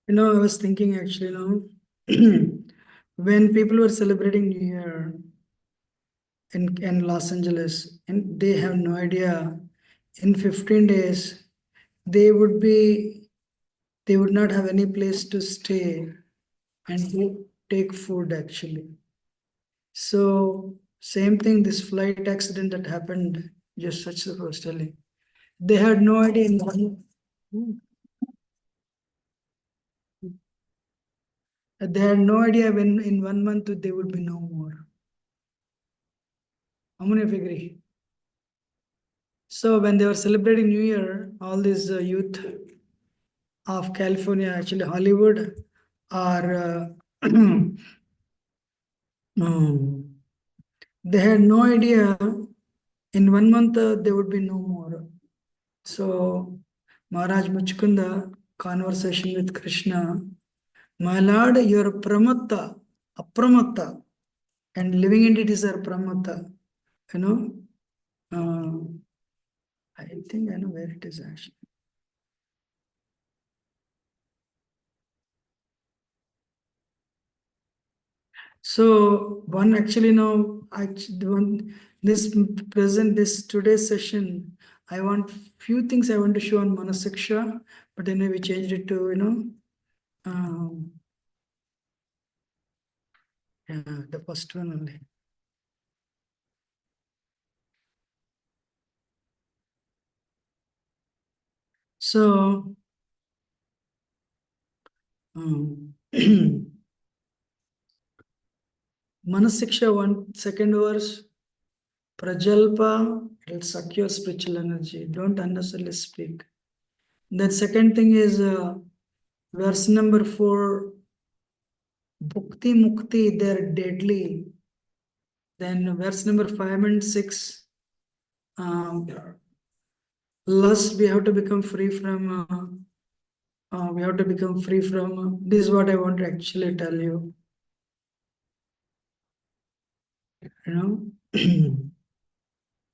I was thinking actually, when people were celebrating New Year in Los Angeles, and they have no idea, in 15 days, they would be, they would not have any place to stay and they take food actually. So same thing, this flight accident that happened, just such the was telling. They had no idea in one, they had no idea when in 1 month they would be no more. How many of you agree? So when they were celebrating New Year, all these youth of California, actually Hollywood, are they had no idea in 1 month there would be no more. So Maharaj Muchkunda, conversation with Krishna, my lord, you are pramatta, apramatta, and living entities are pramatta. You know, I think I know where it is actually. So one actually now, the one this present this today's session, I want few things I want to show on Manasiksha, but anyway we changed it to yeah, the first one only. So Manasiksha one second verse, Prajalpa, it'll suck your spiritual energy. Don't unnecessarily speak. Then second thing is verse number 4, Bhukti Mukti, they're deadly. Then verse number 5 and 6, um, lust, we have to become free from, we have to become free from, this is what I want to actually tell you.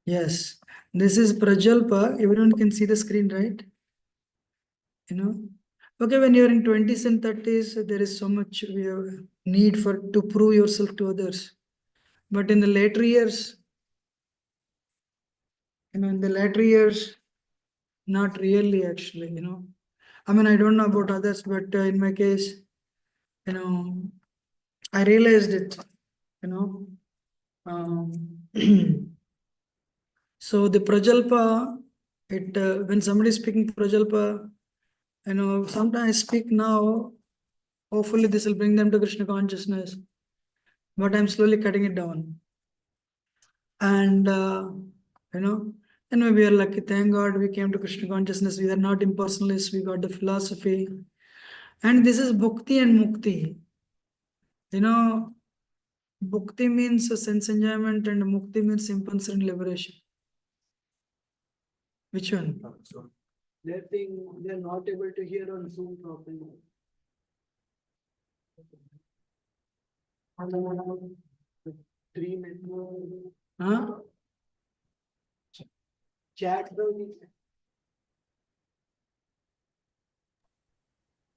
Yes, this is Prajalpa. Everyone can see the screen, right? Okay, when you're in 20s and 30s, there is so much we have need for to prove yourself to others. But in the later years, in the later years, not really actually, I mean, I don't know about others, but in my case, I realized it, you know. Um, so the Prajalpa, when somebody is speaking Prajalpa, sometimes I speak now, hopefully this will bring them to Krishna consciousness, but I'm slowly cutting it down. And, and we are lucky, thank God we came to Krishna consciousness. We are not impersonalists, we got the philosophy. And this is Bhukti and Mukti. Bhukti means sense enjoyment and Mukti means impulsive liberation. Which one? They're not able to hear on Zoom properly. Huh? Chat.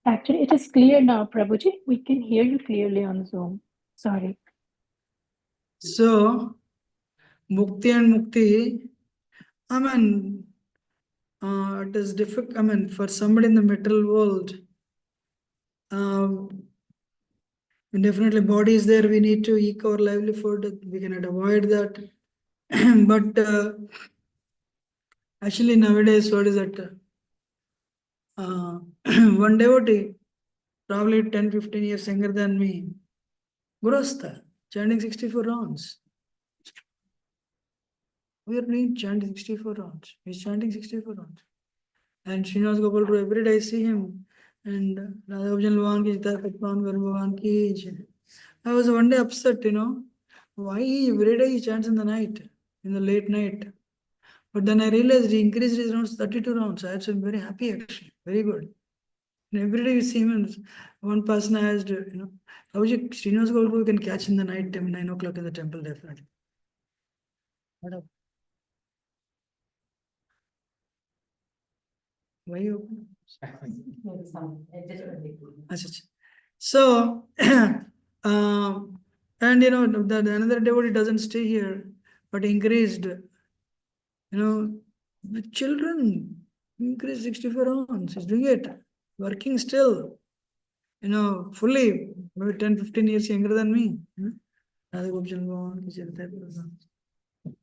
Actually, it is clear now, Prabhuji. We can hear you clearly on Zoom. Sorry. So, Mukti and Mukti, I mean, it is difficult. I mean, for somebody in the material world, definitely body is there. We need to eke our livelihood. We cannot avoid that. But actually, nowadays, what is that? One devotee, probably 10-15 years younger than me, Gurustha, chanting 64 rounds. We are doing chanting 64 rounds. He's chanting 64 rounds. And Srinivas Gopal, every day I see him. And Radha Bhajan Bhavan ki Jita Patman Bhavan ki jai. I was one day upset, why every day he chants in the night, in the late night. But then I realized he increased his rounds 32 rounds. I was very happy actually, very good. And every day you see him, and one person asked, how is it Srinivas Gopal can catch in the night time, 9 o'clock in the temple, definitely. What up? Why you? So, and the another devotee doesn't stay here, but increased, with children, increased 64 rounds. He's doing it, working still, fully, maybe 10, 15 years younger than me. Radha Gopal Bhavan ki chलता है program.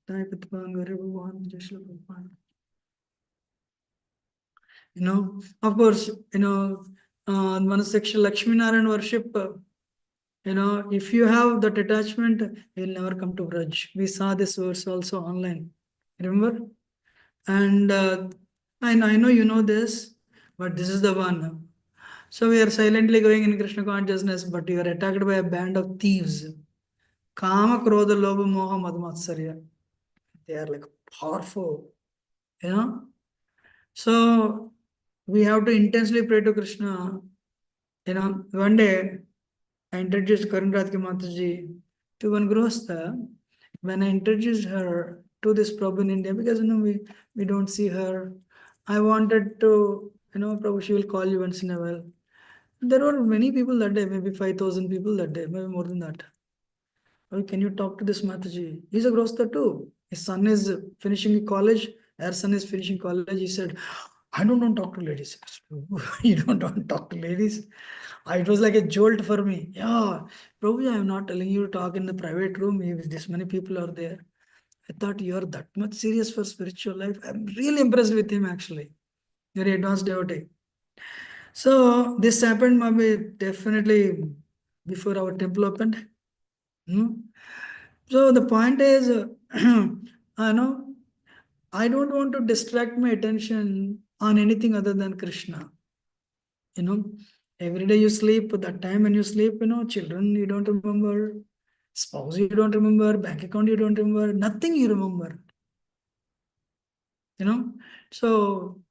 ताई पतवान गरीब भगवान जय श्री भगवान. Of course, Manasaksha Lakshmi Narayan worship, if you have that attachment, you'll never come to Braj. We saw this verse also online. Remember? And I know you know this, but this is the one. So we are silently going in Krishna consciousness, but you are attacked by a band of thieves. Kama, Krodha, Lobha, Moha, Madhmatsarya. They are like powerful, So we have to intensely pray to Krishna. One day I introduced Karunratki Mataji to one Grihastha. When I introduced her to this Prabhu in India, because we don't see her, I wanted to, Prabhu, she will call you once in a while. There were many people that day, maybe 5,000 people that day, maybe more than that. Oh, can you talk to this Mataji? He's a Grihastha too. His son is finishing college. Her son is finishing college. He said, I don't want to talk to ladies. You don't want to talk to ladies? It was like a jolt for me. Yeah, Prabhu, I am not telling you to talk in the private room if this many people are there. I thought you are that much serious for spiritual life. I'm really impressed with him actually. Very advanced devotee. So this happened maybe definitely before our temple opened. So the point is, I know I don't want to distract my attention on anything other than Krishna. Every day you sleep, that time when you sleep, children you don't remember, spouse you don't remember, bank account you don't remember, nothing you remember. So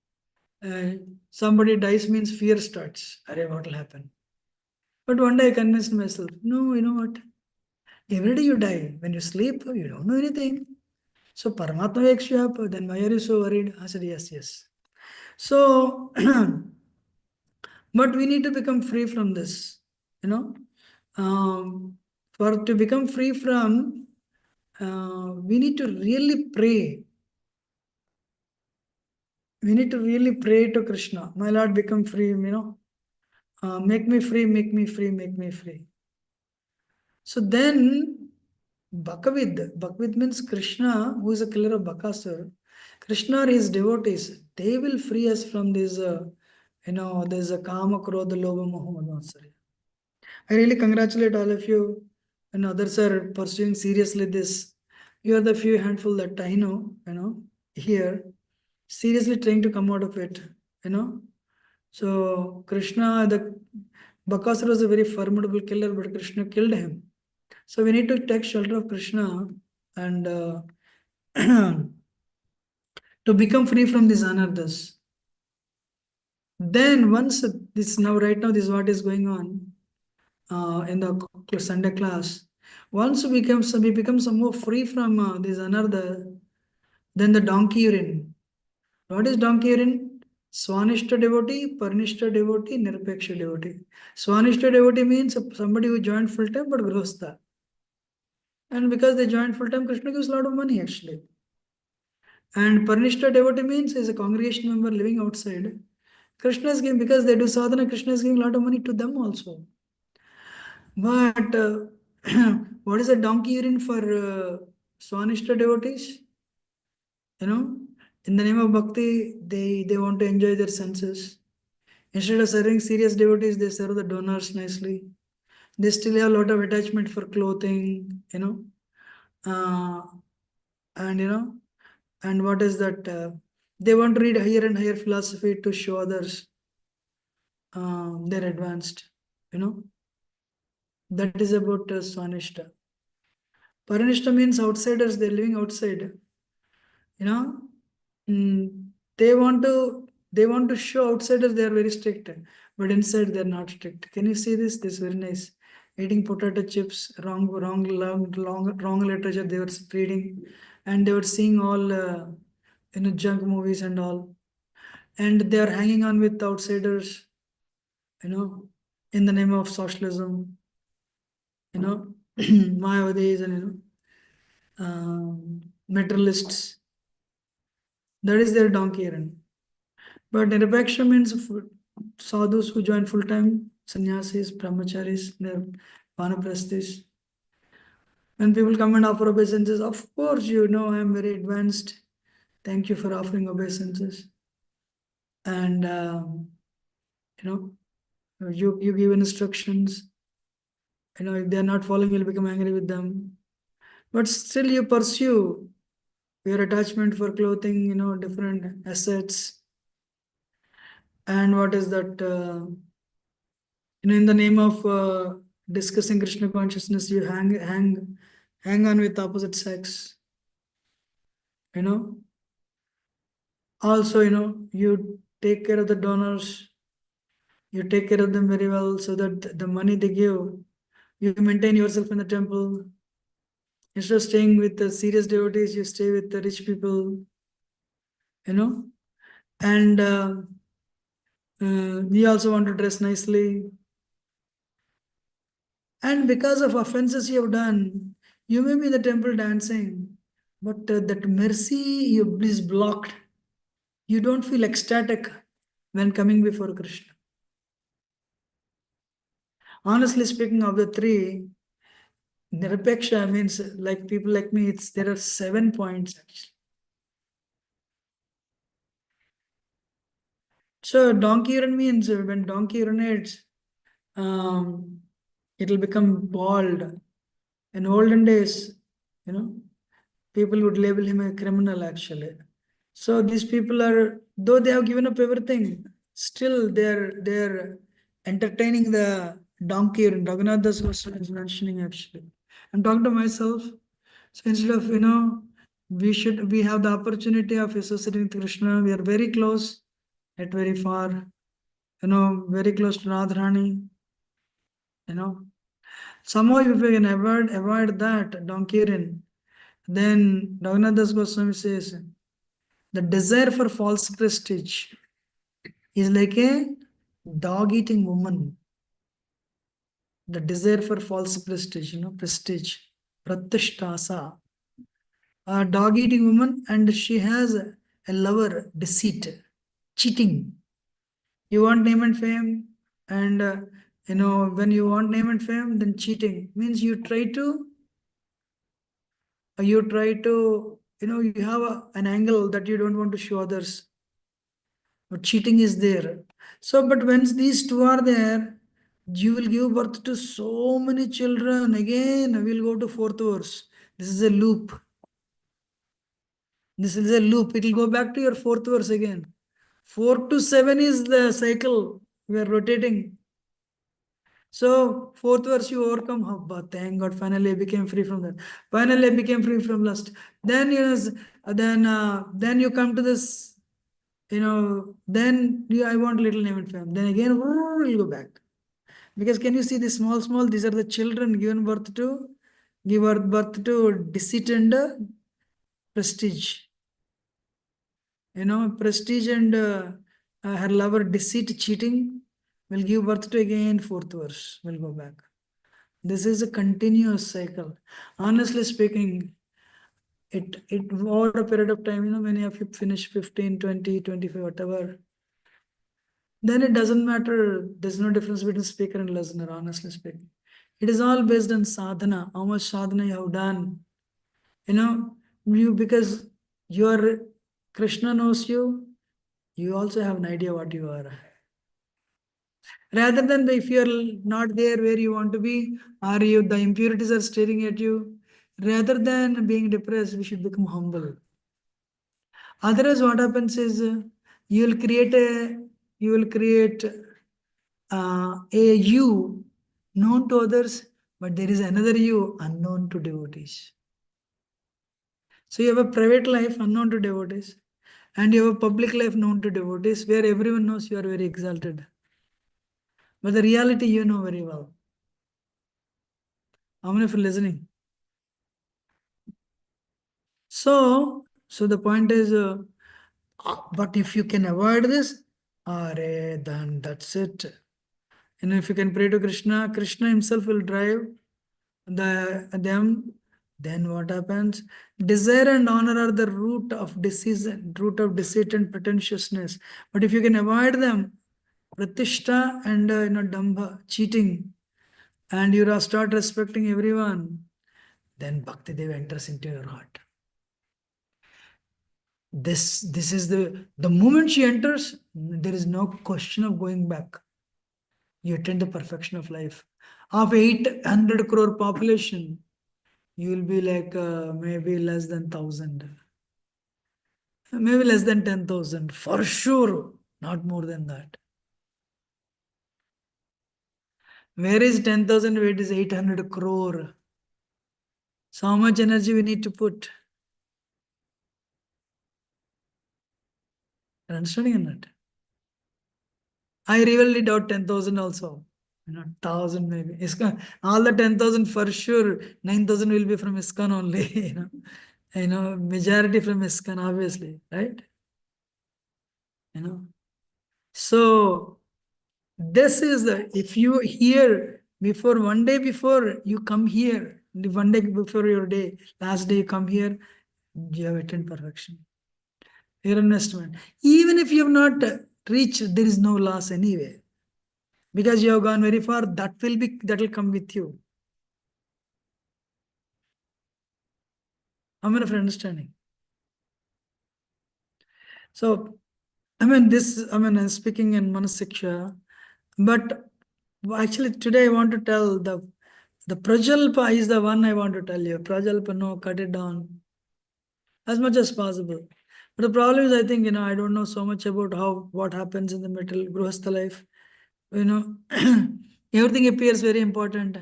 somebody dies means fear starts. Arey, what will happen? But one day I convinced myself, no, you know what? Every day you die. When you sleep, you don't know anything. So Paramatma wakes you up, then why are you so worried? I said, yes. So, but we need to become free from this, for to become free from, we need to really pray. We need to really pray to Krishna. My Lord, become free, make me free, make me free, make me free. So then, Bhakavid means Krishna, who is a killer of Bakasur. Krishna or his devotees, they will free us from this, there's a Kama, Krodha, Lobha, Moha, Madhmatsarya. I really congratulate all of you, and others are pursuing seriously this. You are the few handful that I know, here, seriously trying to come out of it, So Krishna, the Bakasura was a very formidable killer, but Krishna killed him. So we need to take shelter of Krishna and to become free from these anarthas. Then once this right now this is what is going on in the Sunday class. Once we become somewhat free from this anartha, then the donkey urine. What is donkey urine? Swanishta devotee, Parnishta devotee, Nirapeksha devotee. Swanishta devotee means somebody who joined full time but grihastha. And because they joined full time, Krishna gives a lot of money actually. And Parnishta devotee means is a congregation member living outside. Krishna is giving, because they do sadhana, Krishna is giving a lot of money to them also. But what is a donkey urine for Swanishta devotees? In the name of bhakti, they want to enjoy their senses. Instead of serving serious devotees, they serve the donors nicely. They still have a lot of attachment for clothing, uh, and and what is that? They want to read higher and higher philosophy to show others they're advanced. That is about Swanishta. Paranishta means outsiders, they're living outside. Mm, they want to show outsiders they are very strict, but inside they're not strict. Can you see this? This is very nice. Eating potato chips, wrong literature they were reading, and they were seeing all junk movies and all. and they are hanging on with outsiders, in the name of socialism, Mayavadis and materialists. That is their donkey errand. But Nirapeksha means sadhus who join full time, sannyasis, brahmacharis, vanaprasthis. When people come and offer obeisances, of course, I am very advanced. Thank you for offering obeisances. And, you give instructions. If they are not following, you'll become angry with them. But still, you pursue your attachment for clothing, different assets. And what is that? In the name of discussing Krishna consciousness, you hang on with opposite sex. Also, you take care of the donors, you take care of them very well, so that the money they give, you maintain yourself in the temple. Instead of staying with the serious devotees, you stay with the rich people. And we also want to dress nicely. And because of offenses you have done, you may be in the temple dancing, but that mercy is blocked. You don't feel ecstatic when coming before Krishna. Honestly speaking, of the three, Nirapeksha means like people like me, there are 7 points actually. So donkey urine means when donkey urinates, it will become bald. In olden days, people would label him a criminal actually. So these people are, though they have given up everything, still they're entertaining the donkey. And Raghunath Das Goswami is mentioning actually. I'm talking to myself. So instead of, we have the opportunity of associating with Krishna. We are very close, yet very far, very close to Radharani, Somehow if we can avoid that donkey urine, then Raghunath Das Goswami says, the desire for false prestige is like a dog eating woman. The desire for false prestige, prestige, pratishtasa. A dog eating woman, and she has a lover, deceit, cheating. You want name and fame, and when you want name and fame, then cheating means you try to, you have an angle that you don't want to show others. But cheating is there. So, but once these two are there, you will give birth to so many children. Again, we'll go to fourth verse. This is a loop. This is a loop. It will go back to your fourth verse again. 4 to 7 is the cycle. We are rotating. So, fourth verse, you overcome Habba. Thank God, finally I became free from that. Finally, I became free from lust. Then, then you come to this, then I want little name and fame. Then again, we'll go back. Because can you see the small, these are the children given birth to, deceit and prestige. Prestige and her lover, deceit, cheating, will give birth to again fourth verse. We'll go back. This is a continuous cycle. Honestly speaking, it over a period of time, many of you finish 15, 20, 25, whatever. Then it doesn't matter. There's no difference between speaker and listener, honestly speaking. It is all based on sadhana, how much sadhana you have done. Because your Krishna knows you, you also have an idea what you are. Rather than if you're not there where you want to be, or the impurities are staring at you, rather than being depressed, we should become humble. Otherwise, what happens is you will create a you known to others, but there is another you unknown to devotees. So you have a private life unknown to devotees, and you have a public life known to devotees, where everyone knows you are very exalted. But the reality you know very well. How many of you are listening? So the point is, But if you can avoid this, then that's it. If you can pray to Krishna, Krishna himself will drive them. Then what happens? Desire and honor are the root of disease, root of deceit and pretentiousness. But if you can avoid them, pratishta and dambha, cheating, and you start respecting everyone, then Bhakti Dev enters into your heart. This is the moment she enters, there is no question of going back. You attain the perfection of life. Of 800 crore population, you will be like maybe less than 1,000. Maybe less than 10,000. For sure, not more than that. Where is 10,000? Where is 800 crore? So how much energy we need to put? You're understanding or not? I really doubt 10,000 also. 1,000 maybe. ISKCON, all the 10,000 for sure, 9,000 will be from ISKCON only. Majority from ISKCON, obviously, right? So this is if you hear before one day before you come here, one day before your day, last day you come here, you have attained perfection. Your investment. Even if you have not reached, there is no loss anyway. Because you have gone very far, that will come with you. I'm of understanding. So, I'm speaking in Manasiksha, but actually today I want to tell the Prajalpa is the one I want to tell you. Prajalpa, no, cut it down as much as possible. But the problem is, I think, I don't know so much about what happens in the middle Grihastha life. Everything appears very important.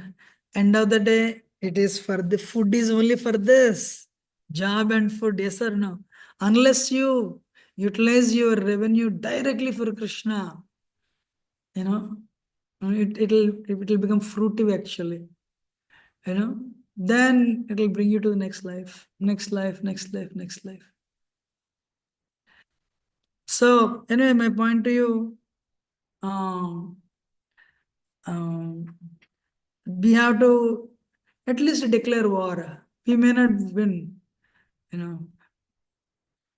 End of the day, it is for the food is only for this. Job and food, yes or no? Unless you utilize your revenue directly for Krishna, you know, it'll become fruitive actually. Then it'll bring you to the next life, next life, next life, next life. So anyway, my point to you, um, um, we have to at least declare war. We may not win, you know.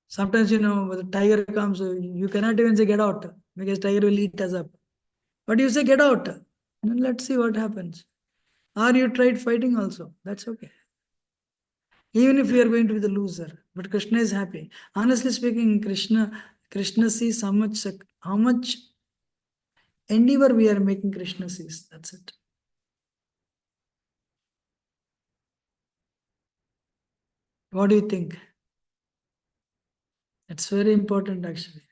Sometimes, when the tiger comes, you cannot even say get out because tiger will eat us up. But you say get out, and let's see what happens. Or you tried fighting also, that's okay. Even if you are going to be the loser, but Krishna is happy. Honestly speaking, Krishna sees how much endeavor we are making. Krishna sees. That's it. What do you think? It's very important actually.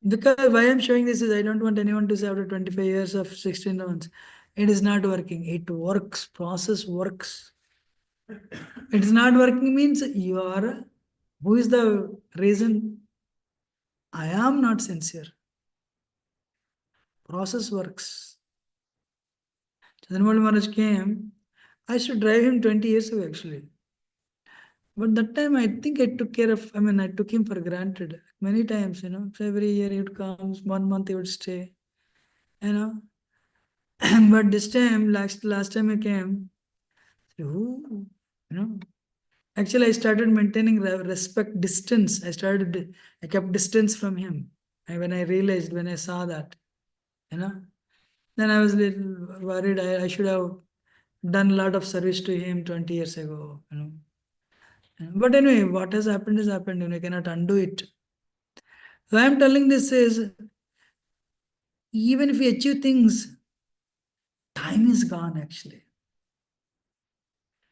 Because why I'm showing this is I don't want anyone to say after 25 years of 16 months, it is not working. It works. Process works. It is not working means you are. Who is the reason? I am not sincere. Process works. Chandramouli Maharaj came. I should drive him 20 years ago actually. But that time I think I took care of, I took him for granted many times, So every year he would come, 1 month he would stay, you know. But this time, last time I came, who, actually I started maintaining respect distance. I kept distance from him. And when I saw that, you know, then I was a little worried. I should have done a lot of service to him 20 years ago. But anyway, what has happened is happened. You cannot undo it. So I'm telling this is, even if we achieve things, time is gone actually.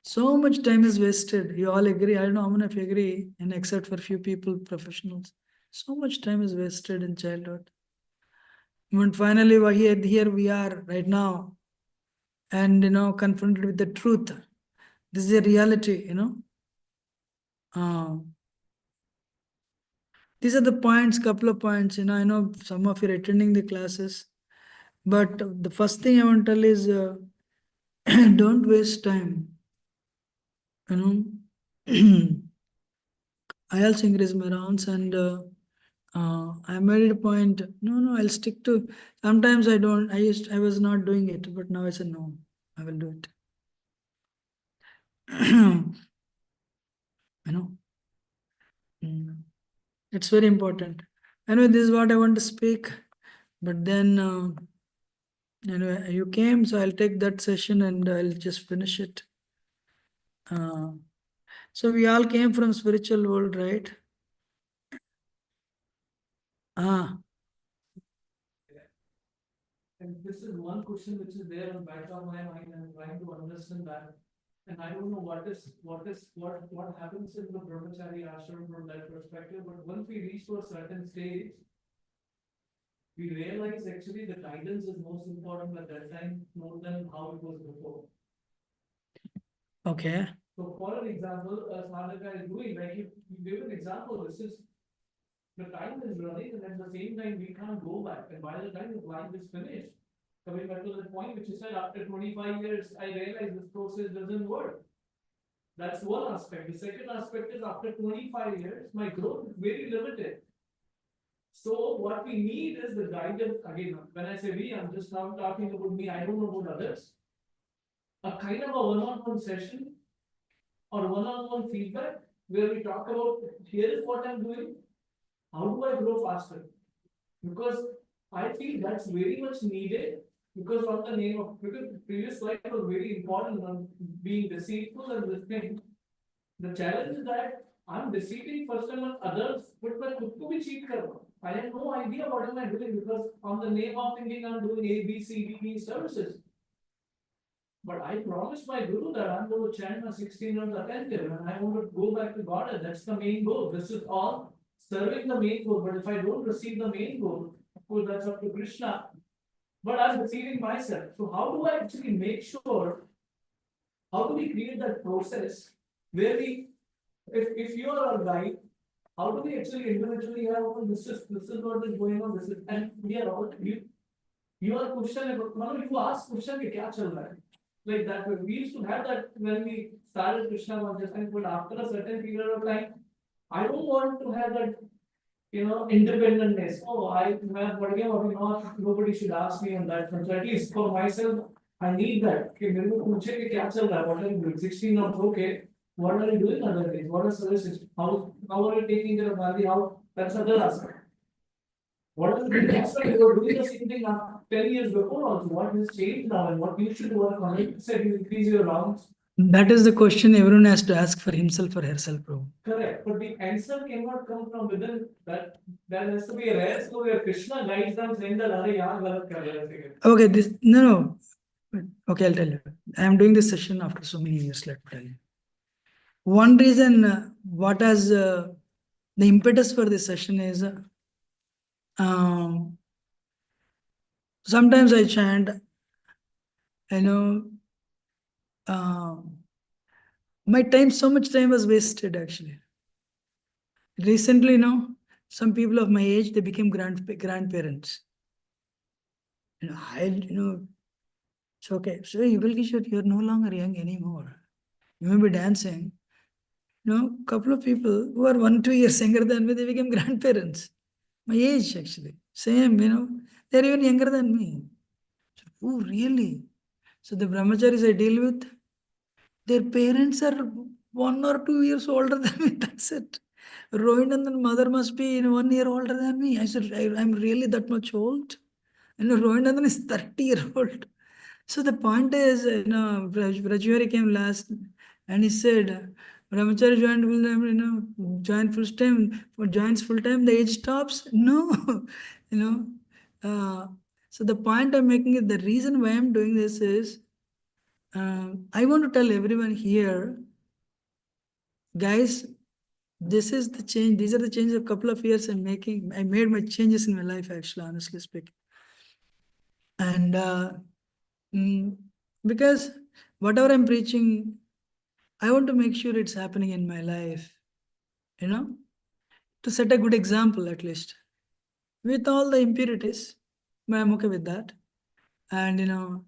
So much time is wasted. You all agree. I don't know how many of you agree, and except for few people, professionals. So much time is wasted in childhood. But finally, here we are right now, and confronted with the truth. This is a reality. Uh, these are the points, couple of points. I know some of you are attending the classes, but the first thing I want to tell is, don't waste time. You know, I also increase my rounds, and I made it a point. No, I'll stick to. Sometimes I don't. I was not doing it, but now I said no. I will do it. You know, mm, it's very important. Anyway, this is what I want to speak. But then, anyway, you came, so I'll take that session and I'll just finish it. So we all came from spiritual world, right? Ah, And this is one question which is there on back of my mind and trying to understand that. And I don't know what happens in the brahmachari ashram from that perspective, but once we reach to a certain stage, we realize actually the guidance is most important at that time, more than how it was before. okay. So for an example, as Madhaka is doing, like you give an example, this is the time is running, and at the same time we can't go back. And by the time the life is finished, coming back to the point which you said, after 25 years, I realized this process doesn't work. That's one aspect. The second aspect is after 25 years, my growth is very limited. So what we need is the guidance. Again, when I say we, I'm just now talking about me. I don't know about others. A kind of a one-on-one session or one-on-one feedback where we talk about here is what I'm doing. How do I grow faster? Because I feel that's very much needed because of the name of because previous slide was very important on being deceitful and this thing. The challenge is that I'm deceiving first time on others, but मैं खुद को भी cheat कर रहा हूँ. I have no idea what am I doing because on the name of thinking I'm doing A, B, C, D, E services. But I promised my guru that I'm going to chant my 16 hours attentive and I want to go back to God. And that's the main goal. This is all serving the main goal. But if I don't receive the main goal, of course, that's up to Krishna. But I'm deceiving myself. So, how do I actually make sure? How do we create that process where we, if you are a guide, how do we actually individually have oh, this is what is going on, this is and we are all you are question you ask question कि क्या चल रहा है like that way. We used to have that when we started Krishna consciousness, but after a certain period of time, I don't want to have that, independentness. Oh, I have what not nobody should ask me on that front. So at least for myself, I need that. कि मेरे को पूछे कि क्या चल रहा है, what are you doing? 16 months, okay. What are you doing other days? What are services? How are you taking care of Gandhi? How that's other aspect. What is the next one? You were doing the same thing now 10 years before also. What has changed now and what you should work on? You said you increase your rounds. That is the question everyone has to ask for himself or herself, bro. Correct. But the answer cannot come from within that. There has to be a rare school where Krishna guides them saying that, "Arey, yaar galat kar rahe hai." Okay, no. Okay, I'll tell you. I am doing this session after so many years, let me tell you. One reason, what has the impetus for this session is um, sometimes I chant, you know, so much time was wasted actually. Recently, some people of my age, they became grandparents. It's okay. So Yugal Kishore, you're no longer young anymore. You may be dancing. Couple of people who are 1-2 years younger than me, they became grandparents. My age actually. Same, they're even younger than me. So, oh, really? So the brahmacharis I deal with, their parents are 1 or 2 years older than me. That's it. Rohinandan's mother must be 1 year older than me. I said, I'm really that much old. Rohinandan is 30-year-old. So the point is, Rajwari came last and he said, Brahmachari joined full time, joins full time, the age stops. No, you know. So the point I'm making is the reason why I'm doing this is I want to tell everyone here, guys, this is the change. These are the changes of a couple of years I'm making. I made my changes in my life, actually, honestly speaking. And because whatever I'm preaching, I want to make sure it's happening in my life, to set a good example at least. With all the impurities, but I'm okay with that. And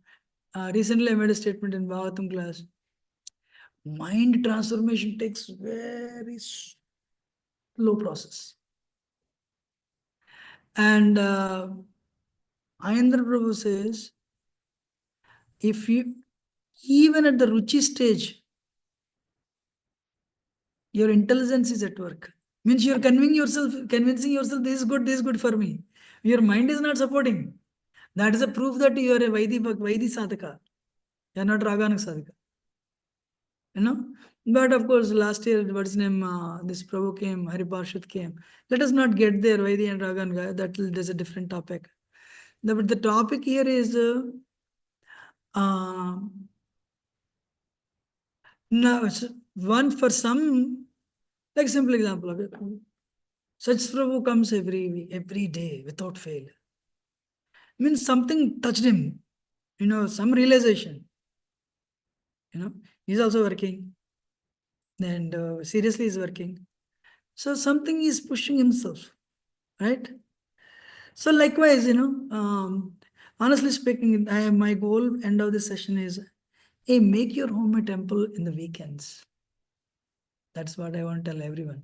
recently I made a statement in Bhagavatam class. Mind transformation takes slow process. And Ayendra Prabhu says, if you, even at the Ruchi stage, your intelligence is at work. Means you're convincing yourself this is good for me. Your mind is not supporting. That is a proof that you are a Vaidi sadhaka. You are not Raganak sadhaka. You know? But of course, last year, what's his name? This Prabhu came, Hariparshad came. Let us not get there, Vaidi and Ragan. That's a different topic. But the topic here is now, one for some, like simple example of it. Such Prabhu comes every day without fail. Means something touched him, some realization. He's also working, and seriously is working. So something is pushing himself, right? So likewise, honestly speaking, my goal end of this session is, hey, make your home a temple in the weekends. That's what I want to tell everyone.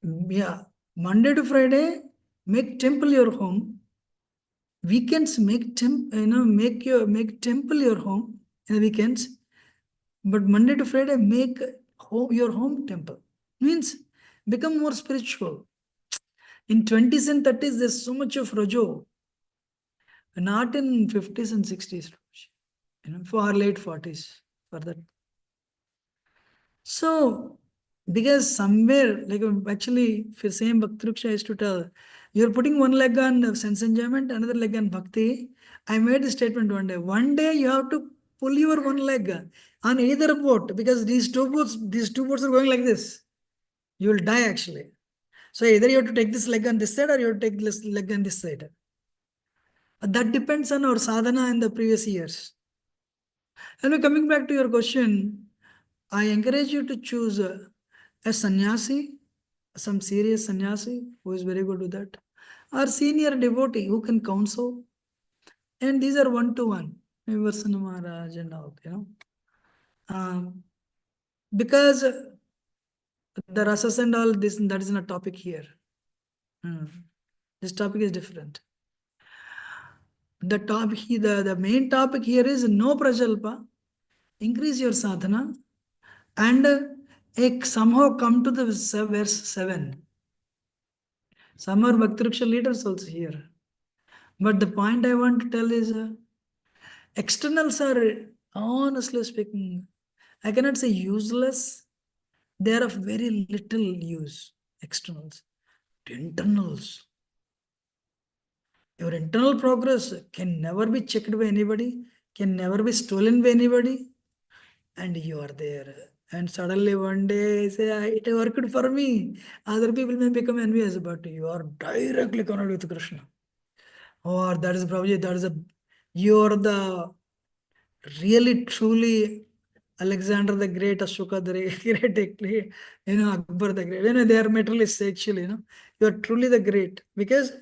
Yeah, Monday to Friday, make temple your home. Weekends, make temple your home in the weekends. But Monday to Friday, make your home temple. Means become more spiritual. In 20s and 30s, there's so much of Rajo. Not in 50s and 60s, for our late 40s, for that. So, because somewhere, like actually, for same Bhakti used to tell, you're putting one leg on sense enjoyment, another leg on Bhakti. I made a statement one day. One day you have to pull your one leg on either boat, because these two boats are going like this. You will die actually. So either you have to take this leg on this side, or you have to take this leg on this side. That depends on our sadhana in the previous years. And coming back to your question, I encourage you to choose a sannyasi, some serious sannyasi who is very good with that, or senior devotee who can counsel. And these are one-to-one, maybe Varsana Maharaj and all, because the rasas and all this, that is not a topic here. This topic is different. The main topic here is no prajalpa, increase your sadhana, and somehow come to the verse 7. Some are Bhakti leaders also here. But the point I want to tell is externals are, honestly speaking, I cannot say useless. They are of very little use, externals. Internals. Your internal progress can never be checked by anybody, can never be stolen by anybody, and you are there. And suddenly one day say, it worked for me. Other people may become envious, but you are directly connected with Krishna. Or that is probably, you are the really truly Alexander the Great, Ashoka the Great, Akbar the Great. They are materialists actually, You are truly the great because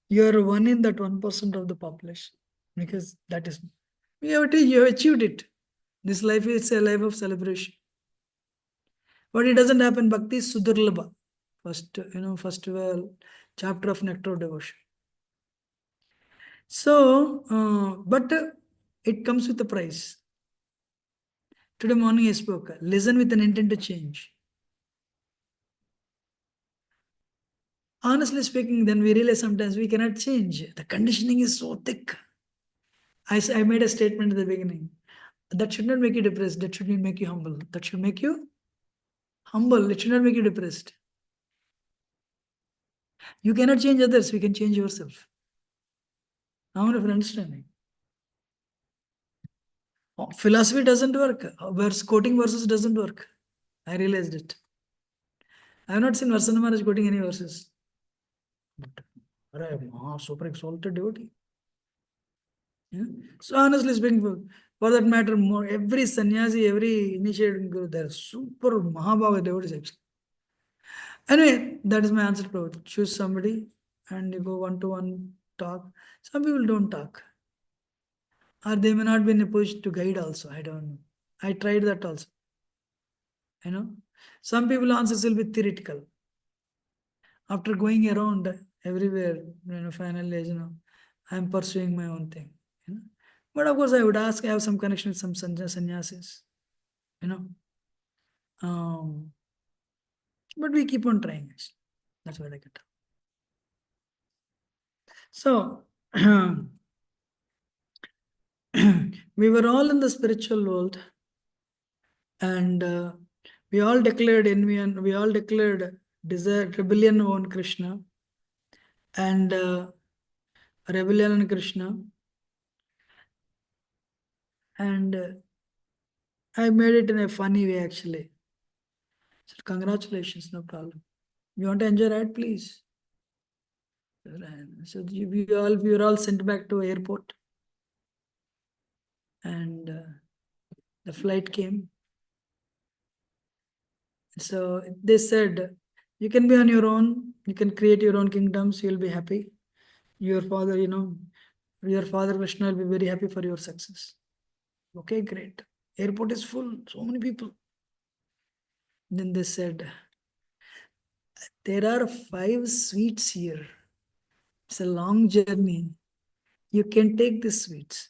you are one in that 1% of the population. Because that is, you have achieved it. This life is a life of celebration. But it doesn't happen. Bhakti is Sudurlabha. First chapter of Nectar of Devotion. So, but it comes with a price. Today morning I spoke, listen with an intent to change. Honestly speaking, then we realize sometimes we cannot change. The conditioning is so thick. I made a statement at the beginning. That should not make you depressed. That should make you humble. That should make you humble. It should not make you depressed. You cannot change others. We can change yourself. Now, if you're understanding. Philosophy doesn't work. Quoting verses doesn't work. I realized it. I have not seen Varsana Maharaj quoting any verses. But, super exalted devotee. Yeah? So honestly speaking, for that matter, every sannyasi, every initiated guru, they're super Mahabhava devotees actually. Anyway, that is my answer to it. Choose somebody and you go one-to-one talk. Some people don't talk. Or they may not be in a position to guide also. I don't know. I tried that also. Some people answers will be theoretical. After going around everywhere, finally, I'm pursuing my own thing. But of course, I would ask, I have some connection with some sannyasis, but we keep on trying. That's what I get. So, we were all in the spiritual world, and we all declared envy, and we all declared desire, rebellion on Krishna, and rebellion on Krishna, and I made it in a funny way, actually. So congratulations, no problem. You want to enjoy ride, please. So we were all sent back to airport, and the flight came. So they said, you can be on your own, you can create your own kingdoms, you'll be happy. Your father, your father Krishna will be very happy for your success. Okay, great. Airport is full, so many people. Then they said, there are 5 sweets here. It's a long journey. You can take these sweets.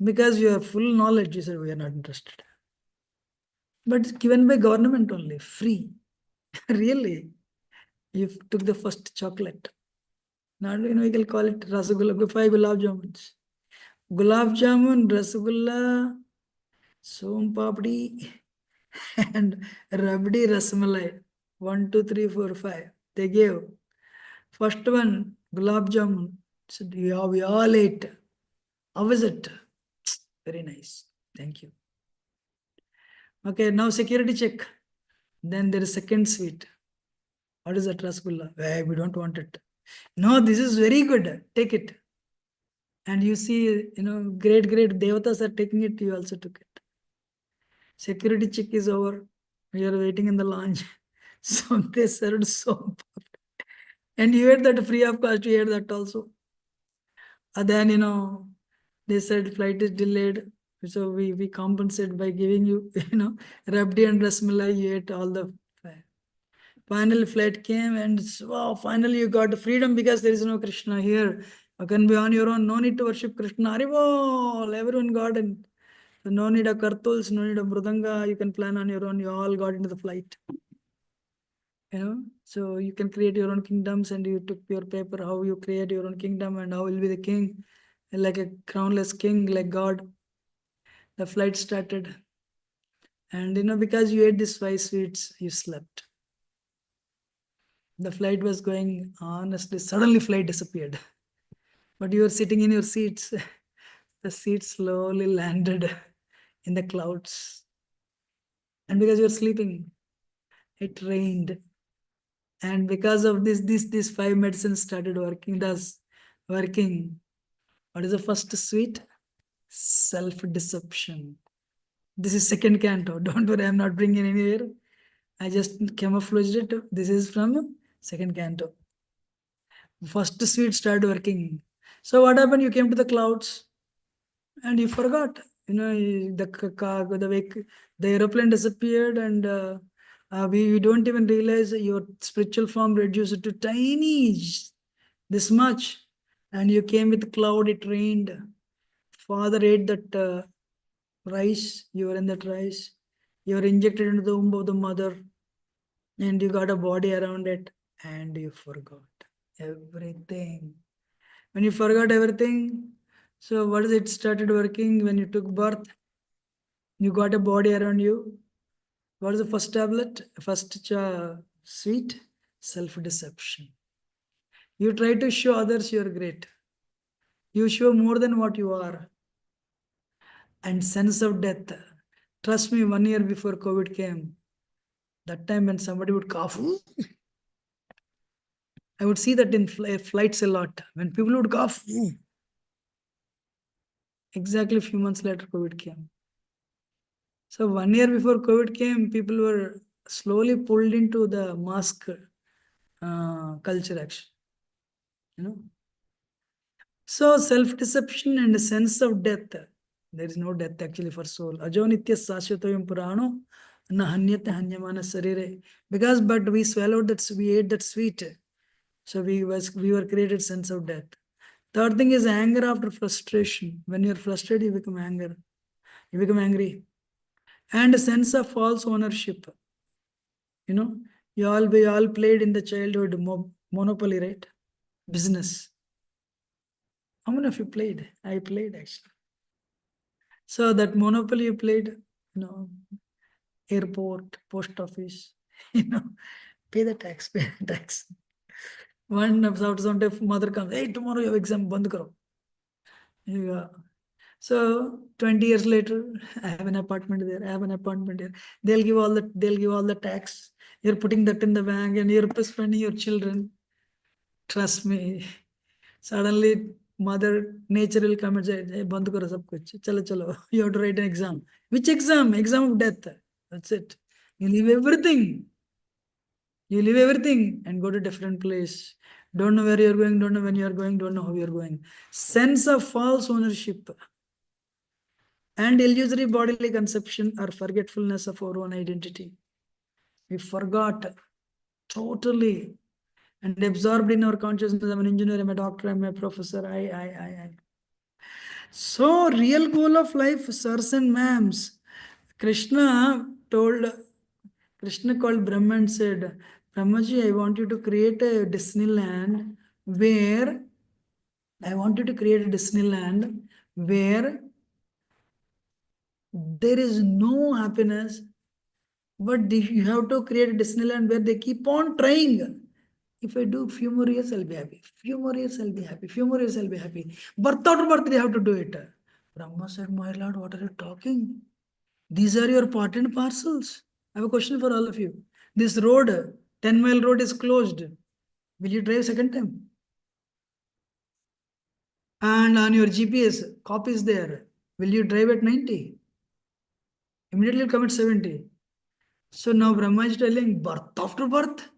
Because you have full knowledge, you said, we are not interested. But it's given by government only, free. Really. You took the first chocolate. Now, we can call it rasgulla, 5 gulab jamuns. Gulab jamun, rasgulla, som papdi, and rabdi rasmalai. 1, 2, 3, 4, 5. They gave. First one, gulab jamun. Said, yeah, we all ate. How is it? Very nice. Thank you. Okay, now security check. Then there is second sweet. What is that rasgulla? Hey, we don't want it. No, this is very good. Take it. And you see, great devatas are taking it. You also took it. Security check is over. We are waiting in the lounge. So they served soap. And you ate that free of cost. You ate that also. And then, they said flight is delayed. So we compensate by giving you, rabdi and rasmalai. You ate all the Finally, flight came, and wow, finally you got freedom because there is no Krishna here. You can be on your own, no need to worship Krishna. Haribol, everyone got in. So no need of kartuls, no need of mridanga. You can plan on your own. You all got into the flight. So you can create your own kingdoms, and you took your paper how you create your own kingdom and how will be the king, like a crownless king, like God. The flight started, and because you ate these 5 sweets, you slept. The flight was going, honestly, suddenly flight disappeared. But you were sitting in your seats. The seats slowly landed in the clouds. And because you were sleeping, it rained. And because of this, these 5 medicines started working. Working. What is the first sweet? Self-deception. This is second canto. Don't worry, I'm not bringing anywhere. I just camouflaged it. This is from second canto. First sweet started working. So what happened? You came to the clouds and you forgot. The aeroplane disappeared, and we don't even realize your spiritual form reduced to tiny, this much. And you came with cloud, it rained. Father ate that rice, you were in that rice. You were injected into the womb of the mother, and you got a body around it, and you forgot everything. When you forgot everything, so what is it started working when you took birth? You got a body around you. What is the first tablet? First sweet? Self-deception. You try to show others you are great. You show more than what you are. And sense of death. Trust me, 1 year before COVID came, that time when somebody would cough, I would see that in flights a lot. When people would cough, exactly a few months later, COVID came. So 1 year before COVID came, people were slowly pulled into the mask culture, actually. So self-deception and a sense of death. There is no death actually for soul. Ajo nitya sashvatayam purano na hanyate hanyamana sarire. Because but we swallowed that, we ate that sweet. So we were created sense of death. Third thing is anger after frustration. When you're frustrated, you become anger. You become angry. And a sense of false ownership. You know, we all played in the childhood monopoly, right? Business. How many of you played? I played actually. So that monopoly you played, airport, post office, pay the tax, pay the tax. One of sometime mother comes, hey, tomorrow you have exam, band karo. Yeah. So 20 years later, I have an apartment there. I have an apartment here. They'll give all the tax. You're putting that in the bank and you're spending your children. Trust me. Suddenly, mother nature will come and say, hey, band karo sab kuch. Chalo, chalo. You have to write an exam. Which exam? Exam of death. That's it. You leave everything. You leave everything and go to different place. Don't know where you're going, don't know when you're going, don't know how you're going. Sense of false ownership and illusory bodily conception or forgetfulness of our own identity. We forgot totally and absorbed in our consciousness. I'm an engineer, I'm a doctor, I'm a professor. I. So, real goal of life, sirs and ma'ams. Krishna called Brahma and said, Brahmaji, I want you to create a Disneyland where there is no happiness, but you have to create a Disneyland where they keep on trying. If I do few more years, I'll be happy. Few more years, I'll be happy. Few more years, I'll be happy. Birth after birth, they have to do it. Brahma said, my lord, what are you talking? These are your part and parcels. I have a question for all of you. This road, 10-mile road is closed. Will you drive second time? And on your GPS, copy is there. Will you drive at 90? Immediately come at 70. So now Brahma is telling birth after birth.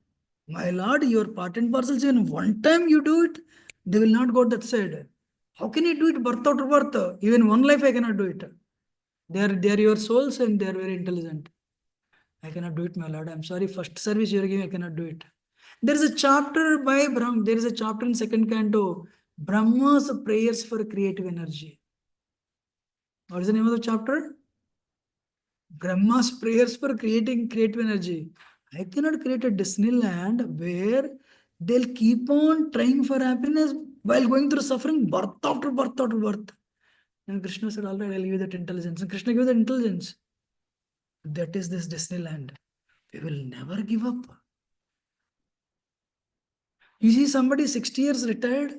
My lord, your part and parcels, in one time you do it, they will not go that side. How can you do it birth after birth? Even one life I cannot do it. They are your souls and they are very intelligent. I cannot do it, my lord. I'm sorry. First service you're giving, I cannot do it. There is a chapter by Brahma. There is a chapter in second canto. Brahma's prayers for creative energy. What is the name of the chapter? Brahma's prayers for creating creative energy. I cannot create a Disneyland where they'll keep on trying for happiness while going through suffering, birth after birth after birth. And Krishna said, all right, I'll give you that intelligence. And Krishna gave that intelligence. That is this Disneyland. We will never give up. You see somebody 60 years retired,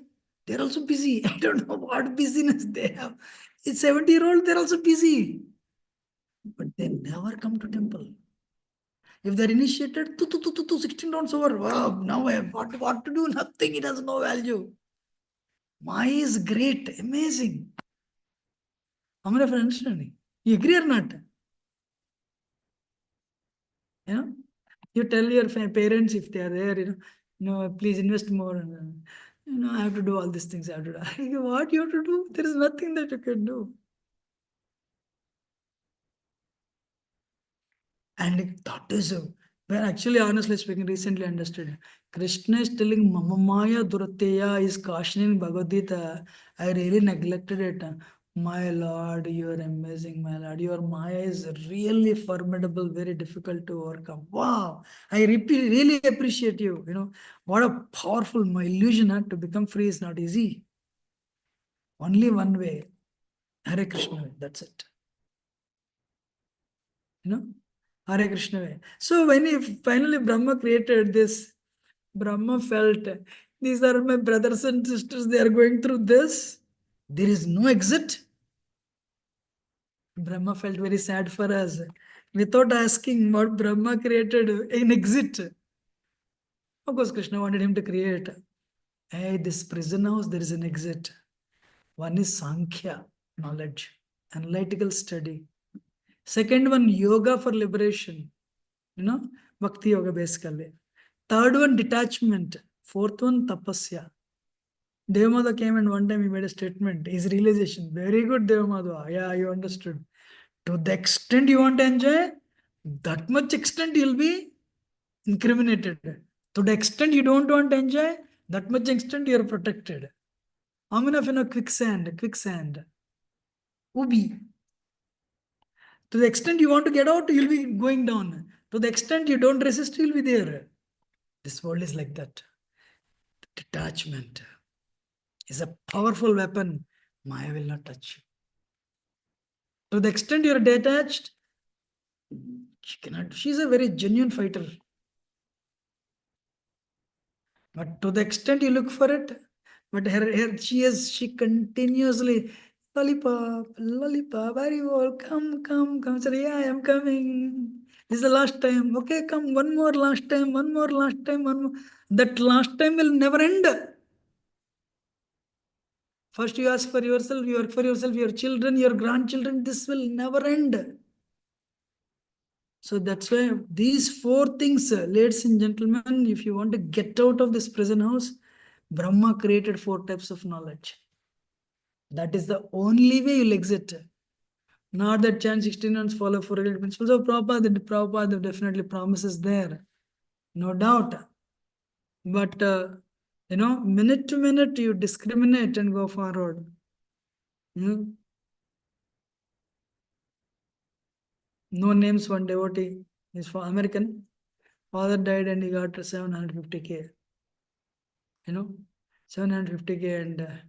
they're also busy. I don't know what busyness they have. It's 70-year-old, they're also busy. But they never come to temple. If they're initiated, 16 rounds over. Wow, now I have what to do? Nothing. It has no value. Maya is great, amazing. How many of you are understanding? You agree or not? You know, you tell your parents if they are there, please invest more. I have to do all these things. I have to do. What you have to do? There is nothing that you can do. And that is where actually, honestly speaking, recently understood. Krishna is telling Mamamaya Durateya is cautioning Bhagavad Gita. I really neglected it. My Lord, you are amazing, my Lord. Your Maya is really formidable, very difficult to overcome. Wow. I really appreciate you. What a powerful illusion to become free is not easy. Only one way. Hare Krishna, that's it. Hare Krishna way. So when finally Brahma created this, Brahma felt, these are my brothers and sisters, they are going through this. There is no exit. Brahma felt very sad for us. Without asking what Brahma created, an exit. Of course, Krishna wanted him to create. Hey, this prison house, there is an exit. One is Sankhya, knowledge, analytical study. Second one, yoga for liberation. Bhakti yoga basically. Third one, detachment. Fourth one, tapasya. Devamadha came and one time he made a statement. His realization. Very good, Devamadha. Yeah, you understood. To the extent you want to enjoy, that much extent you'll be incriminated. To the extent you don't want to enjoy, That much extent you are protected. How many of you know quicksand, ubi? To the extent you want to get out, you'll be going down. To the extent you don't resist, you'll be there. This world is like that. Detachment is a powerful weapon. Maya will not touch you. To the extent you're detached, she cannot. She's a very genuine fighter. But to the extent you look for it, but she continuously, lollipop, where you all? Come. Say, yeah, I am coming. This is the last time. Okay, come, one more last time, one more last time, one more. That last time will never end. First you ask for yourself, you work for yourself, your children, your grandchildren. This will never end. So that's why these four things, ladies and gentlemen, if you want to get out of this prison house, Brahma created four types of knowledge. That is the only way you'll exit. Not that chant 16 and follow four related principles of Prabhupada definitely promises there. No doubt. But, minute to minute, you discriminate and go forward. No names, one devotee is for American. Father died and he got 750K. 750K, and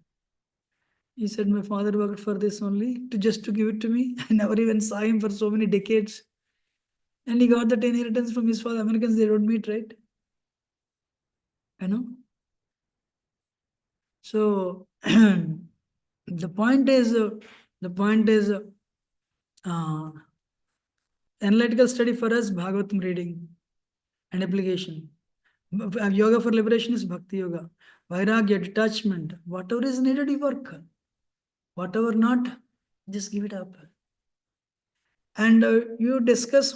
he said, my father worked for this only just to give it to me. I never even saw him for so many decades. And he got that inheritance from his father. Americans, they don't meet, right? So the point is, analytical study for us, Bhagavatam reading and application. Yoga for liberation is Bhakti Yoga. Vairagya, detachment. Whatever is needed, you work. Whatever not, just give it up. And you discuss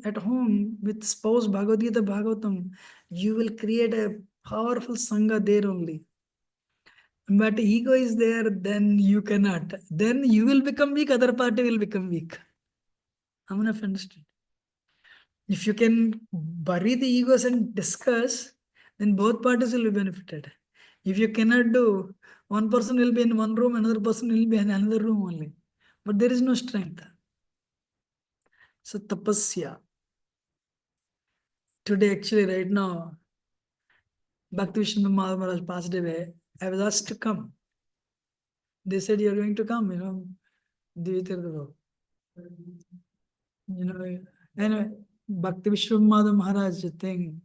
at home with spouse Bhagavad Gita, Bhagavatam, you will create a powerful Sangha there only. But ego is there, then you cannot. Then you will become weak, other party will become weak. I'm gonna understand. If you can bury the egos and discuss, then both parties will be benefited. If you cannot do, one person will be in one room, another person will be in another room only. But there is no strength. So tapasya. Today, actually, right now, Bhakti Vishnu Maharaj passed away. I was asked to come. They said, you're going to come, Divitirtha. Anyway, Bhakti Vishnu Maharaj thing.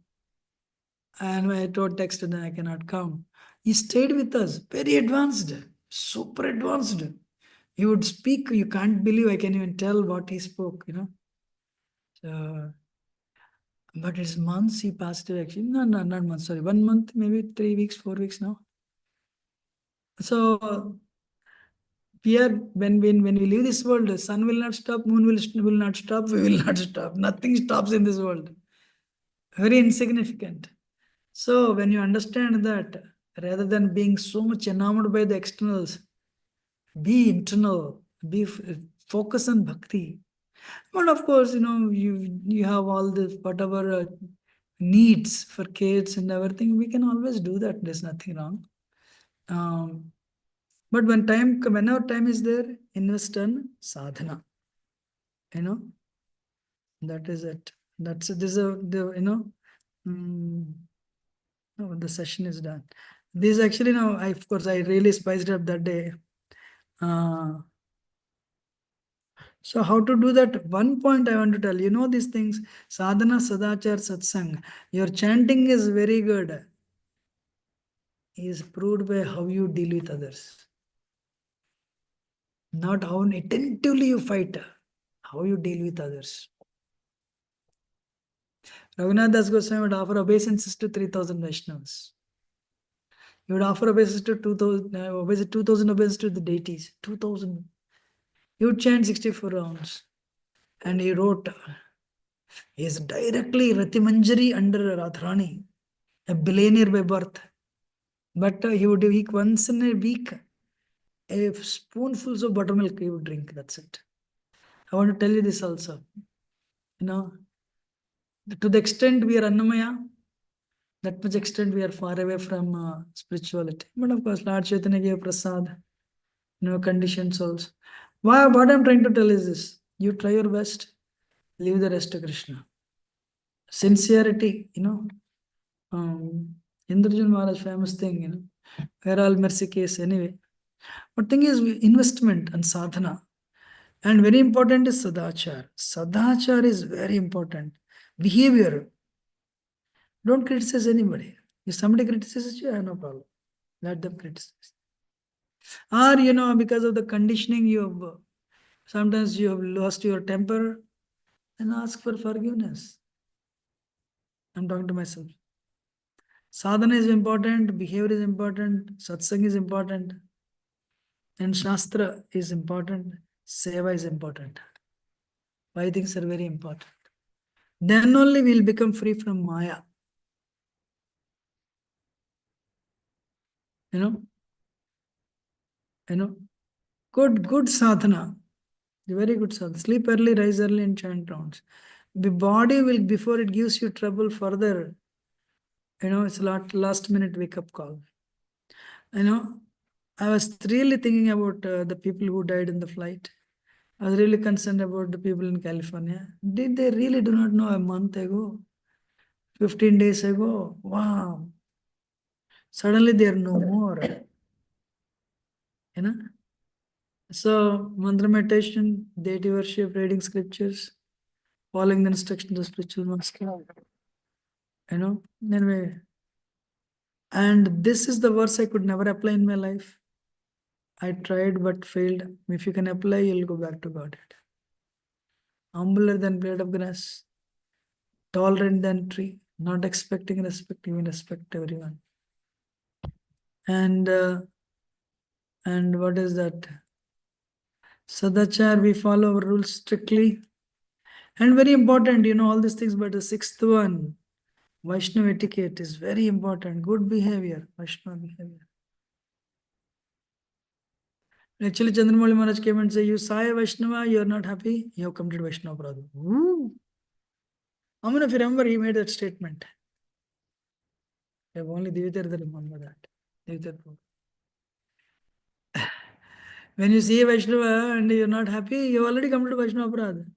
And when I told text, then I cannot come. He stayed with us, very advanced, super advanced. He would speak, you can't believe, I can even tell what he spoke, So, but it's months he passed away actually. No, not months, sorry. 1 month, maybe 3 weeks, 4 weeks now. So we are, when we leave this world, the sun will not stop, moon will not stop, we will not stop. Nothing stops in this world. Very insignificant. So when you understand that, rather than being so much enamored by the externals, be internal, focus on bhakti. But of course, you have all this whatever needs for kids and everything. We can always do that. There's nothing wrong. But whenever time is there, invest in sadhana. That is it. That's it. This is the session is done. This actually of course I really spiced up that day. So how to do that? One point I want to tell, these things, sadhana, sadachar, satsang, your chanting is very good. Is proved by how you deal with others. Not how attentively you fight, how you deal with others. Raghunath Das Goswami would offer obeisances to 3,000 Vaishnavas. He would offer obeisances to 2,000 obeisances to the deities. 2,000. He would chant 64 rounds. And he wrote, he is directly Ratimanjari under Radharani, a billionaire by birth. But he would eat once in a week, a spoonfuls of buttermilk he would drink. That's it. I want to tell you this also. To the extent we are Annamaya, That much extent we are far away from spirituality. But of course, Lord Chaitanya gave prasad, conditioned souls. What I'm trying to tell is this: you try your best, leave the rest to Krishna. Sincerity, Indrajan Maharaj famous thing, we're all mercy case anyway. But thing is investment and sadhana. And very important is sadachar. Sadachar is very important. Behavior. Don't criticize anybody. If somebody criticizes you, I have no problem. Let them criticize. Or, because of the conditioning sometimes you have lost your temper, and ask for forgiveness. I'm talking to myself. Sadhana is important, behavior is important, satsang is important, and shastra is important, seva is important. Five things are very important. Then only we'll become free from Maya. Good sadhana. Very good sadhana. Sleep early, rise early, and chant rounds. The body will, before it gives you trouble further, it's a last minute wake up call. I was really thinking about the people who died in the flight. I was really concerned about the people in California. Did they really do not know a month ago? 15 days ago? Wow. Suddenly they are no more. So, mantra meditation, deity worship, reading scriptures, following the instructions of the spiritual master. Anyway. And this is the verse I could never apply in my life. I tried but failed. If you can apply, you'll go back to Godhead. Humbler than blade of grass, tolerant than tree, not expecting respect, even respect everyone. And what is that? Sadachar, we follow our rules strictly. And very important, all these things, but the sixth one, Vaishnava etiquette is very important. Good behavior, Vaishnava behavior. Actually, Chandramouli Maharaj came and said, you saw a Vaishnava, you are not happy, you have committed Vaishnava brother. How many of you remember he made that statement? Only Divitar remember that. Divitar. When you see a Vaishnava and you're not happy, you already committed Vaishnava brother.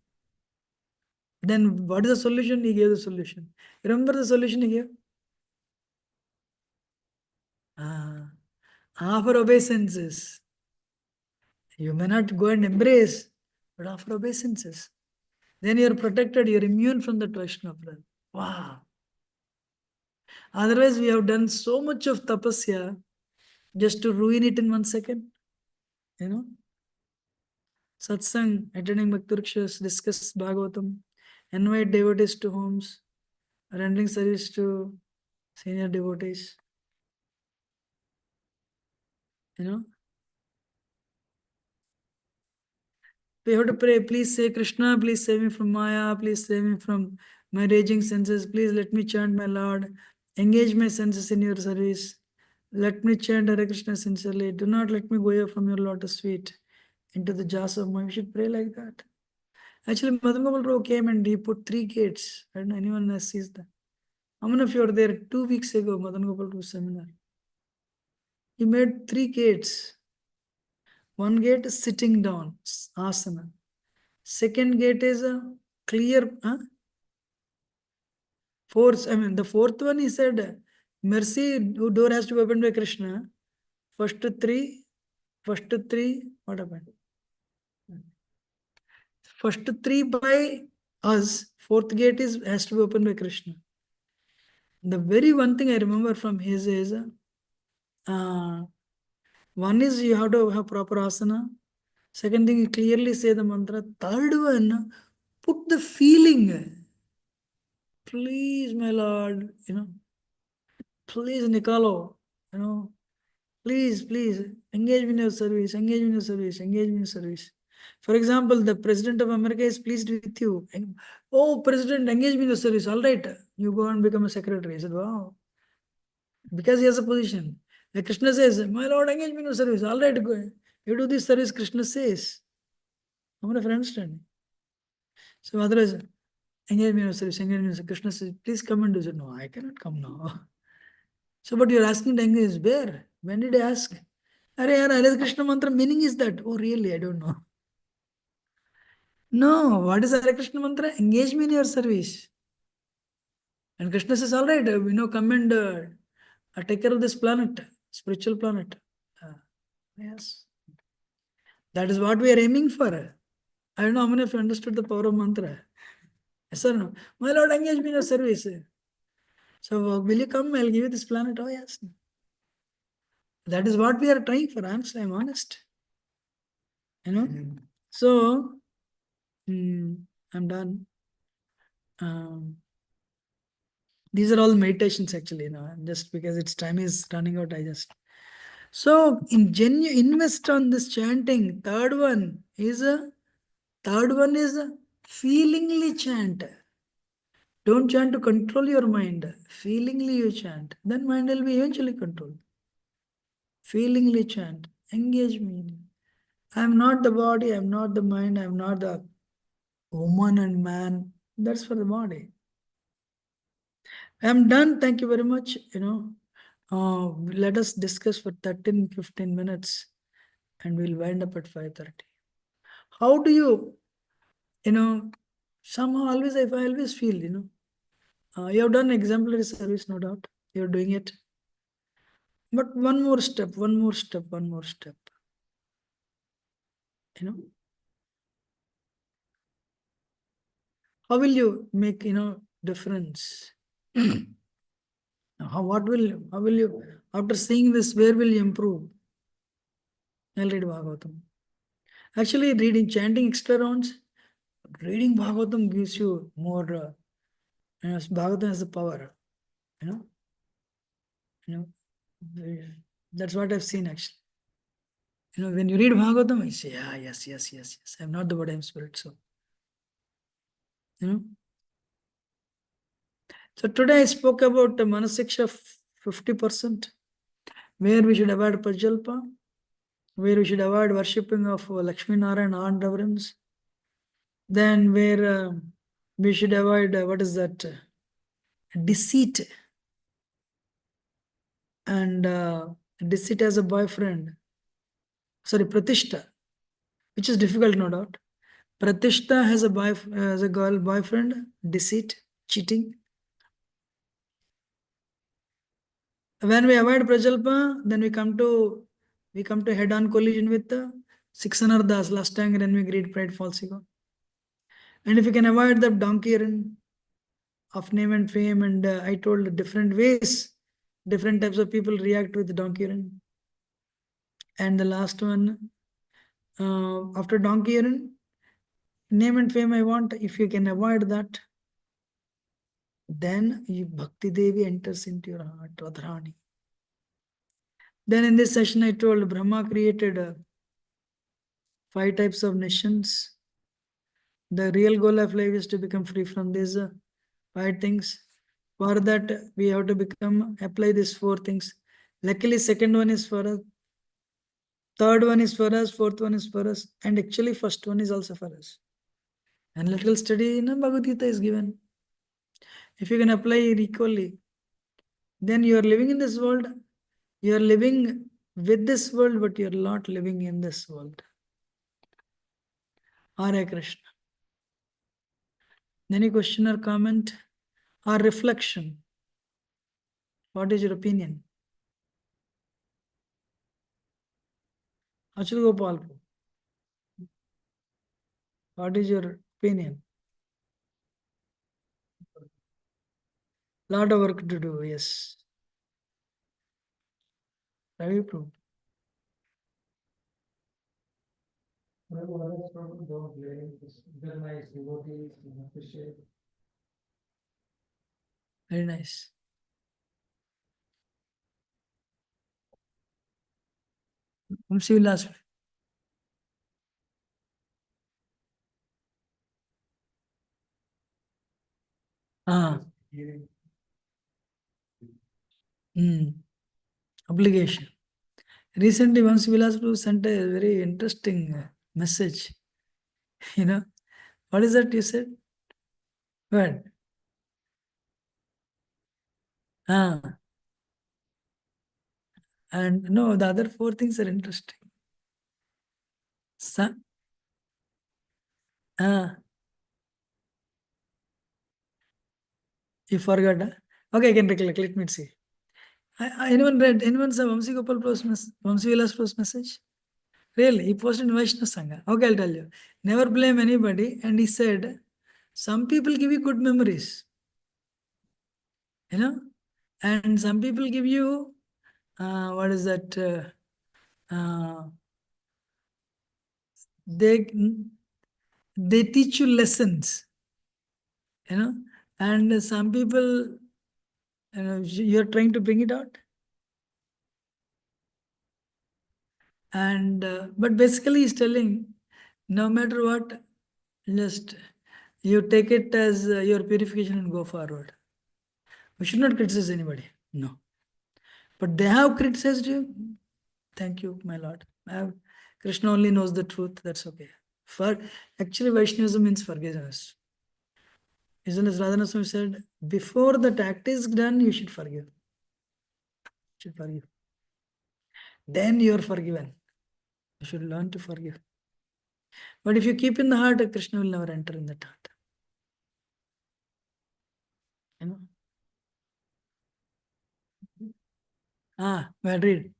Then what is the solution? He gave the solution. Remember the solution he gave? Offer obeisances. You may not go and embrace, but offer obeisances. Then you're protected, you're immune from the Vaishnava brother. Wow. Otherwise, we have done so much of tapasya just to ruin it in 1 second. Satsang, attending Bhakti-Vrikshas, discuss Bhagavatam, invite devotees to homes, rendering service to senior devotees. We have to pray, please say Krishna, please save me from Maya, please save me from my raging senses, please let me chant my Lord, engage my senses in your service, let me chant Hare Krishna sincerely, do not let me go away from your lotus feet into the jaws of my. We should pray like that. Actually, Madan Gopal Rao came and he put 3 gates. I don't know anyone else sees that. How many of you were there 2 weeks ago, Madan Gopal Rao seminar? He made 3 gates. One gate is sitting down, asana. Second gate is a clear, the fourth one he said, mercy door has to be opened by Krishna. First 3, what happened? First 3 by us, fourth gate has to be opened by Krishna. The very one thing I remember from his is, one is you have to have proper asana. Second thing, you clearly say the mantra. Third one, put the feeling. Please, my Lord, please, Nicolo, please, engage me in your service, engage me in your service, engage me in your service. For example, the President of America is pleased with you. Oh, President, engage me in your service. All right, you go and become a secretary. I said, wow. Because he has a position. Like Krishna says, my Lord, engage me in your service. All right, go. You do this service, Krishna says. I'm not understanding. So otherwise, engage me in your service, engage me in your service. Krishna says, please come and do it. No, I cannot come now. So, but you're asking to engage where? When did I ask? Are yaar, Hare Krishna mantra meaning is that? Oh, really? I don't know. No, what is Hare Krishna mantra? Engage me in your service. And Krishna says, all right, come and take care of this planet, spiritual planet. Yes. That is what we are aiming for. I don't know how many of you understood the power of mantra. Yes or no? My Lord, engage me in your service. So, will you come? I'll give you this planet. Oh, yes. That is what we are trying for. I'm honest. So, I'm done. These are all meditations actually, just because its time is running out, I just. So, invest on this chanting. Third one is feelingly chant. Don't chant to control your mind. Feelingly you chant. Then mind will be eventually controlled. Feelingly chant. Engage me. I am not the body, I am not the mind, I am not the woman and man. That's for the body. I am done. Thank you very much. Let us discuss for 13-15 minutes and we'll wind up at 5:30. How do you, somehow always, I always feel, you have done exemplary service, no doubt. You're doing it. But one more step, one more step, one more step. How will you make, difference? How will you, after seeing this, where will you improve? I'll read Bhagavatam. Actually, chanting extra rounds, reading Bhagavatam gives you more, Bhagavatam has the power, that's what I've seen actually. When you read Bhagavatam, I say, yes. I'm not the body, I'm spirit. So, So today I spoke about the Manasiksha 50%, where we should avoid Prajalpa, where we should avoid worshipping of Lakshmi Narayana and reverence. Then where we should avoid, what is that? Deceit. And deceit as a boyfriend. Sorry, Pratishta, which is difficult, no doubt. Pratishta has a girl boyfriend, deceit, cheating. When we avoid Prajalpa, then we come to head-on collision with the 600 das, last time when we greed, pride, false ego. And if you can avoid the donkey run of name and fame, and I told different ways, different types of people react with the donkey run. And the last one, after donkey run, name and fame I want, if you can avoid that, then Bhakti Devi enters into your heart, Radharani. Then in this session I told Brahma created 5 types of nations. The real goal of life is to become free from these 5 things. For that, we have to apply these 4 things. Luckily, second one is for us. Third one is for us. Fourth one is for us. And actually, first one is also for us. Analytical study in Bhagavad Gita is given. If you can apply it equally, then you are living in this world. You are living with this world, but you are not living in this world. Hare Krishna. Any question or comment or reflection? What is your opinion? Achal Gopal, what is your opinion? Lot of work to do, yes. Ravi Prabhu. Very nice. Vamsi Vilas. Obligation. Recently, Vamsi Vilas Prabhu sent a very interesting message. What is that you said? What? And no, the other four things are interesting. You forgot. Huh? Okay, I can recollect. Let me see. Anyone read? Anyone saw Vamsi Gopal Vamsi Vilas Pro's message? Really? He posted in Vaishnav Sangha. Okay, I'll tell you. Never blame anybody. And he said, some people give you good memories. You know? And some people give you, what is that? They teach you lessons. You know? And some people, you're trying to bring it out. And but basically he's telling, no matter what, just you take it as your purification and go forward. We should not criticize anybody. No. But they have criticized you. Thank you, my Lord. Krishna only knows the truth. That's okay. Actually, Vaishnavism means forgiveness. Isn't as Radhana Swami said, before that act is done, you should forgive. You should forgive. Then you are forgiven. You should learn to forgive. But if you keep in the heart, Krishna will never enter in that heart. You know? Well, read.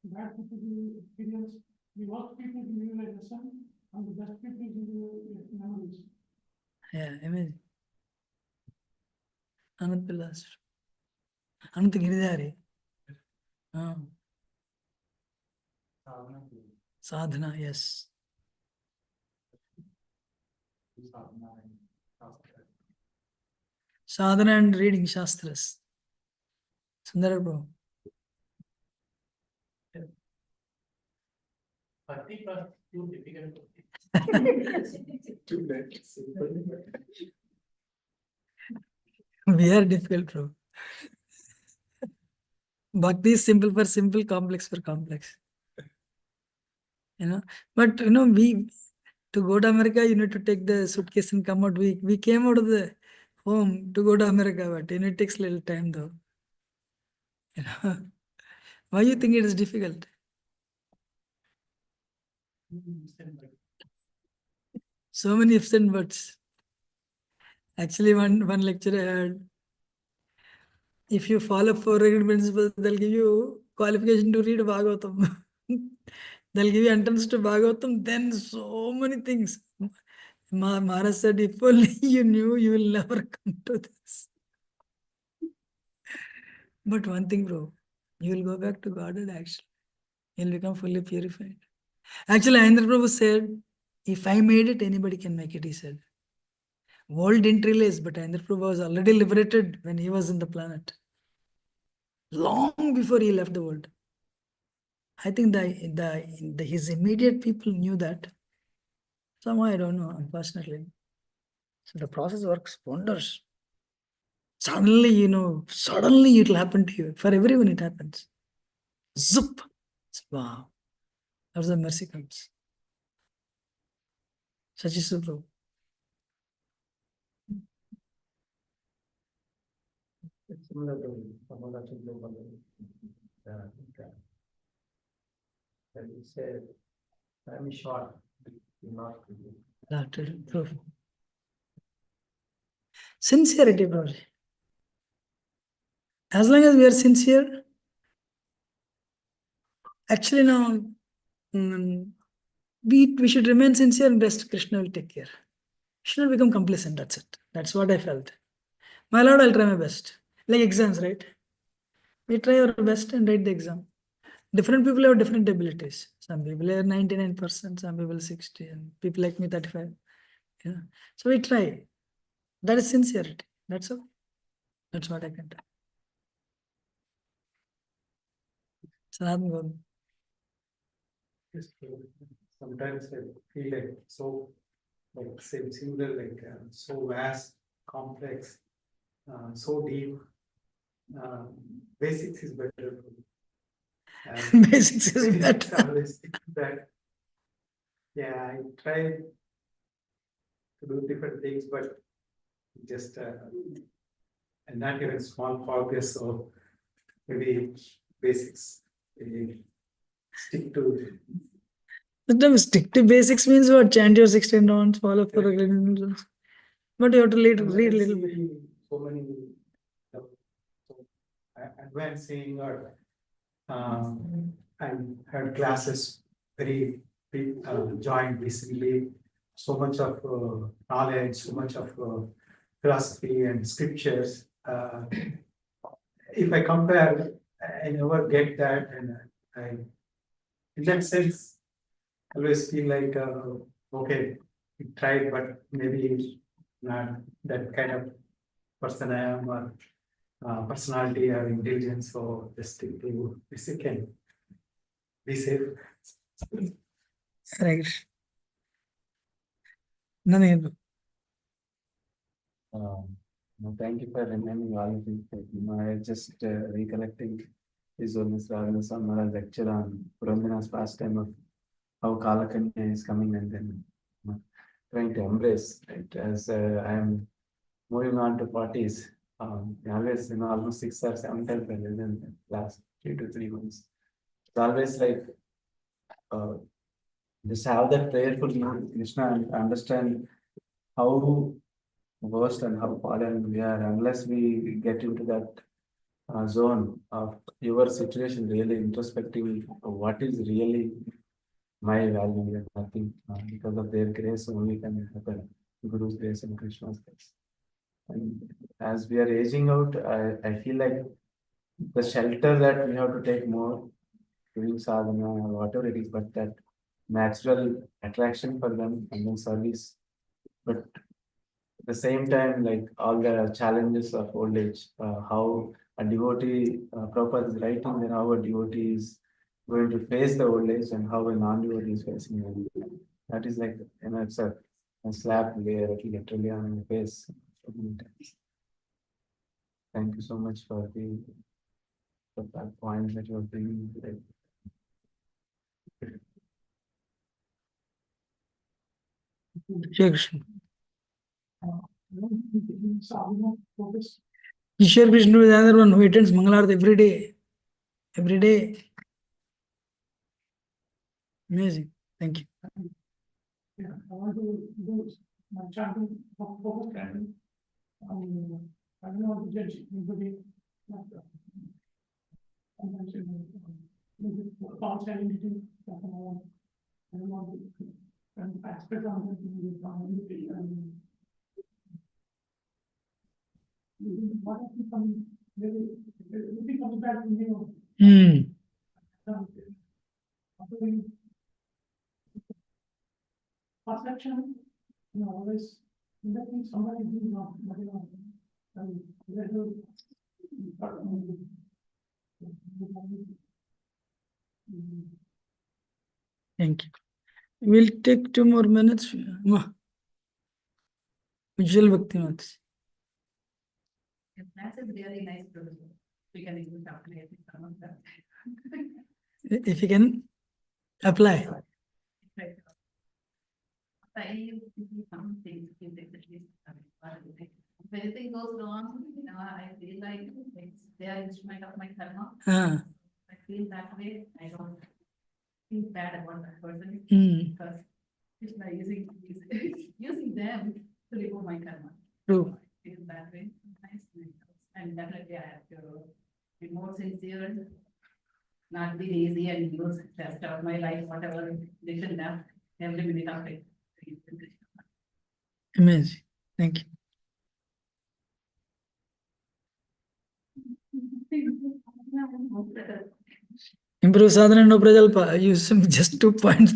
Bad people give you experience, the worst people give you a lesson, and the best people give you memories. Yeah, imagine. Anand Pilas. Anand Giridhari. Sadhana, yes. Sadhana and reading Shastras. Sundara Prabhu. 30% too difficult. We are difficult, bro. Bhakti is simple for simple, complex for complex. But we to go to America, you need to take the suitcase and come out. We came out of the home to go to America, but it takes a little time though. Why you think it is difficult? So many ifs and buts. Actually, one lecturer I heard, if you follow four regular principles, they'll give you qualification to read Bhagavatam. They'll give you entrance to Bhagavatam, then so many things. Maharaj said, if only you knew, you will never come to this. But one thing, bro, you will go back to Godhead actually. You'll become fully purified. Actually, Ayendra Prabhu said, if I made it, anybody can make it, he said. World didn't realize, but Ayendra Prabhu was already liberated when he was in the planet. Long before he left the world. I think his immediate people knew that. Somehow, I don't know, unfortunately. So the process works wonders. Suddenly, suddenly it will happen to you. For everyone, it happens. Zup! Wow. That's the mercy comes. Sachisuprabhu. It's similar to Samalachi Global. That you said, time is short, not Proof. Sincerity, bro. As long as we are sincere, actually now, we should remain sincere and rest Krishna will take care. Should not become complacent, that's it. That's what I felt. My Lord, I'll try my best. Like exams, right? We try our best and write the exam. Different people have different abilities. Some people are 99%, some people 60, and people like me 35. Yeah. So we try. That is sincerity. That's all. That's what I can tell. Sanatana Gautam. Sometimes I feel like so similar, so vast, complex, so deep. Basics is better. Basics is better. Always think that Yeah, I tried to do different things, but just and not even small progress. So maybe basics. Maybe stick to. Sometimes stick to basics means what? Chant your 16 rounds, follow for regulations. But you have to read a little bit. So many uh, so advancing or I had classes very joined recently. So much of knowledge, so much of philosophy and scriptures. If I compare, I never get that, and I, in that sense, always feel like okay, we tried, but maybe not that kind of person I am or personality or intelligence. So just stick to basic and be safe. Right. Nothing. No, thank you for reminding all of it. I just recollecting His Holiness Ravana Maharaj lecture on Purandana's pastime of how Kalakanya is coming and then trying to embrace it as I am moving on to parties. Always, almost 6 or 7 times rather than the last 2 to 3 months. It's always like uh, just have that prayerful mood, Krishna, and understand how worst and how fallen we are unless we get into that zone of your situation, really introspective of what is really my value and nothing because of their grace only can happen. Guru's grace and Krishna's grace. And as we are aging out, I feel like the shelter that we have to take more doing sadhana or whatever it is, but that natural attraction for them and then service. But at the same time, like all the challenges of old age, how a devotee, Prabhupada is writing that how a devotee is going to face the old age and how a non-devotee is facing it. That is like, it's a slap there literally on your face. Thank you so much for that point that you are bringing today. Jai Krishna. Ishwar Krishna is another one who attends Mangalarti every day. Every day. Amazing. Thank you. Yeah, I want to do my chanting, focus chanting. I don't want to judge anybody. I mentioned false identity. I don't want to aspect on it. What is becoming really comes back to you. Perception, always letting somebody do wrong, Thank you. We'll take 2 more minutes. Visual Bhakti Mats. That's a really nice proposal. We can even talk about some of that. If you can apply. Right. I some things in at least if anything goes wrong, I feel like they are instrument of my karma. I feel that way. I don't feel bad about that person because it's by using them to remove my karma. True. I feel that way. And definitely I have to be more sincere, not be lazy and use the rest of my life, whatever they should have, every minute of it. Amazing. Thank you. Improve sadhana, no prajalpa. You just 2 points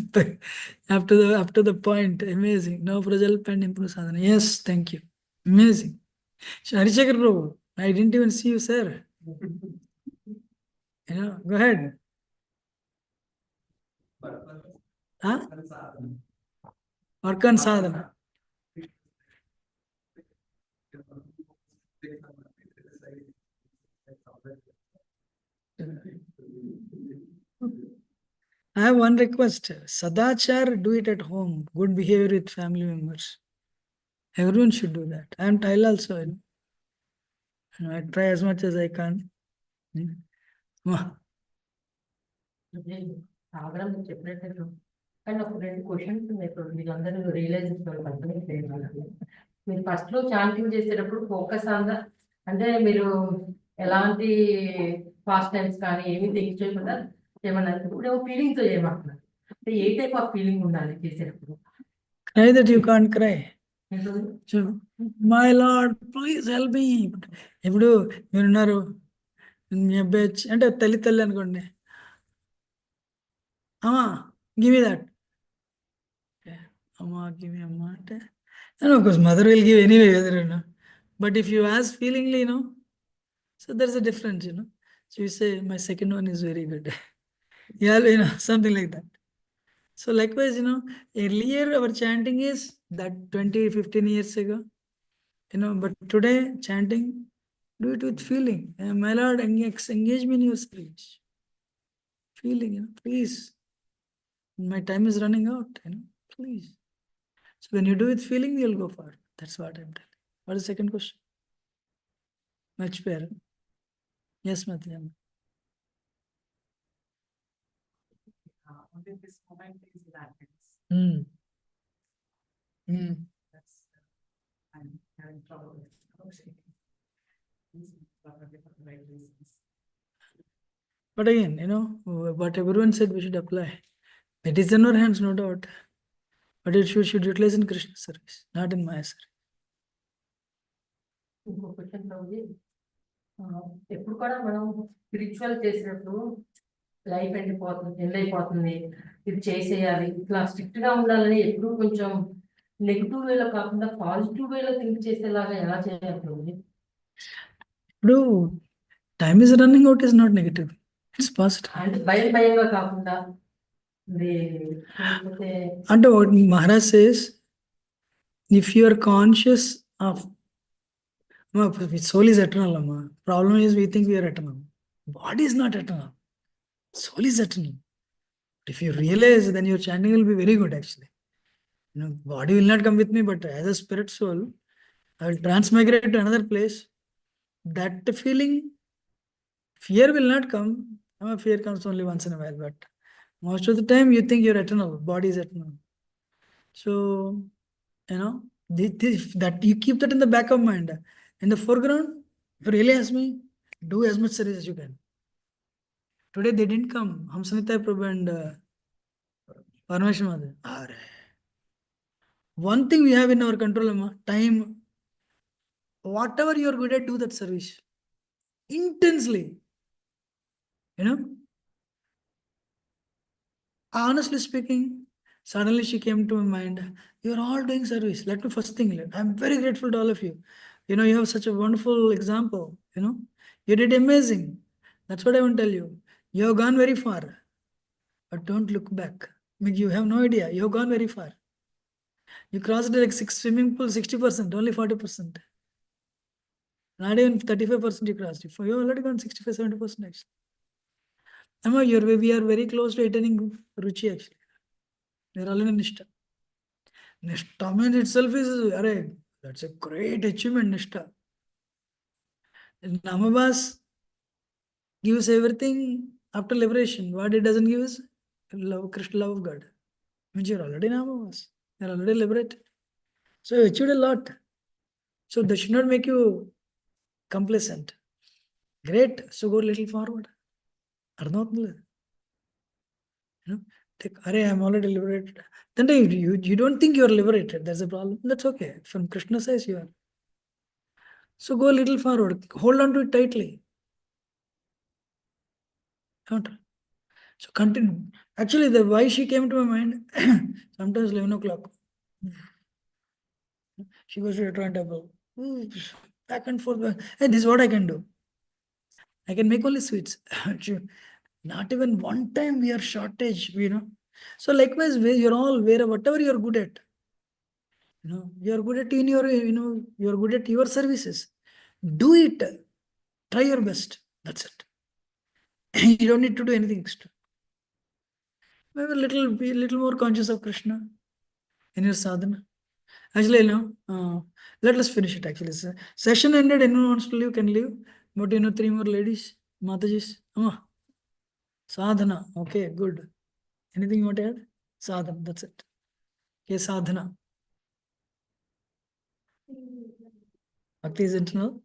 after the point. Amazing. No prajalpa and improve sadhana. Yes, thank you. Amazing. Harisekhar Prabhu, I didn't even see you, sir. Go ahead. Huh? Work on sadhana. I have one request. Sadachar, do it at home. Good behavior with family members. Everyone should do that. I am Thai also. I try as much as I can. Ma. తాగడం మీరు చెప్పినట్టు కానీ ఒక 2 questions ఉన్నాయి ఇప్పుడు మీరందరూ realise చేసుకోవాలి company మీరు ఫస్ట్ లో చాంటింగ్ చేసేటప్పుడు ఫోకస్ ఆన్ అంటే మీరు ఎలాంటి ఫాస్ట్ టైమ్స్ కానీ ఏమి థింక్ చేయకుండా ఏమన్నారు ఇప్పుడు ఫీలింగ్ తో చేయమంటున్నారు అంటే ఏ టైప్ ఆఫ్ ఫీలింగ్ ఉండాలి చేసేటప్పుడు Cry that you can't cry. ఏంటది? So, my Lord, please help me. ఇప్పుడు మీరున్నారు మీ అబ్బాయి అంటే తల్లి అనుకోండి. అమ్మా గివ్ మీ దట్. అమ్మా గివ్ మీ అమ్మా అంటే and of course mother will give anyway whether you know. But if you ask feelingly, so there's a difference, So you say my second one is very good. Yeah, something like that. So likewise, earlier our chanting is that 20, 15 years ago, but today chanting, do it with feeling. My Lord, engage me in your service. Feeling, please. My time is running out, please. So when you do with feeling, you'll go far. That's what I'm telling. What is the second question? Much better. Yes, Madhyam. Only this moment is that Mm. Mm. that's I'm having trouble with right reasons. But again, what everyone said we should apply. It is in our hands, no doubt. But it should utilize in Krishna service, not in Maya service. ఇంకో question ఎప్పుడు కూడా మనం spiritual చేసినప్పుడు life end అయిపోతుంది ఇది చేసేయాలి ఇట్లా strict గా ఉండాలని ఎప్పుడు కొంచెం నెగిటివ్ వేలో కాకుండా పాజిటివ్ వేలో థింక్ చేసేలాగా ఎలా చేయాలి ఇప్పుడు time is running out is not negative. It's positive. అంటే భయంగా కాకుండా లేకపోతే And what Maharaj says, if you are conscious of soul is eternal, problem is we think we are eternal. Body is not eternal. Soul is eternal. If you realize, then your chanting will be very good actually. Body will not come with me, but as a spirit soul, I will transmigrate to another place. That feeling, fear will not come. Fear comes only once in a while, but most of the time you think you're eternal, body is eternal. So, that you keep that in the back of mind. In the foreground, if you really ask me, do as much service as you can. Today they didn't come. Hamsanita Prabhu and Parameshwar Mother. One thing we have in our control, time. Whatever you're good at, do that service. Intensely. Honestly speaking, suddenly she came to my mind. You're all doing service. Let me first thing. I'm very grateful to all of you. You have such a wonderful example. You did amazing. That's what I want to tell you. You have gone very far. But don't look back. You have no idea. You have gone very far. You crossed like 6 swimming pool, 60%, only 40%. Not even 35% you crossed. You already gone 65, 70% actually. We are very close to attaining Ruchi actually. We are all in Nishta. Nishta means itself is, that's a great achievement, Nishta. Namabas gives everything after liberation. What it doesn't give is love, Krishna love of God. Means you're already Namabas. You're already liberated. So you achieved a lot. So that should not make you complacent. Great. So go a little forward. I'm already liberated. Then you don't think you're liberated. That's a problem. That's okay. From Krishna says you are. So go a little forward. Hold on to it tightly. So continue. Actually, why she came to my mind, sometimes 11 o'clock. She goes to a turntable. Back and forth. Hey, this is what I can do. I can make only sweets. Not even one time we are shortage, So likewise, you're all whatever you're good at. You're good at you're good at your services. Do it. Try your best. That's it. You don't need to do anything extra. be a little more conscious of Krishna in your sadhana. Actually, let us finish it actually. Session ended, anyone wants to leave can leave. But 3 more ladies, Matajis. Sadhana, okay, good. Anything you want to add? Sadhana, that's it. Okay, sadhana. Bhakti is internal.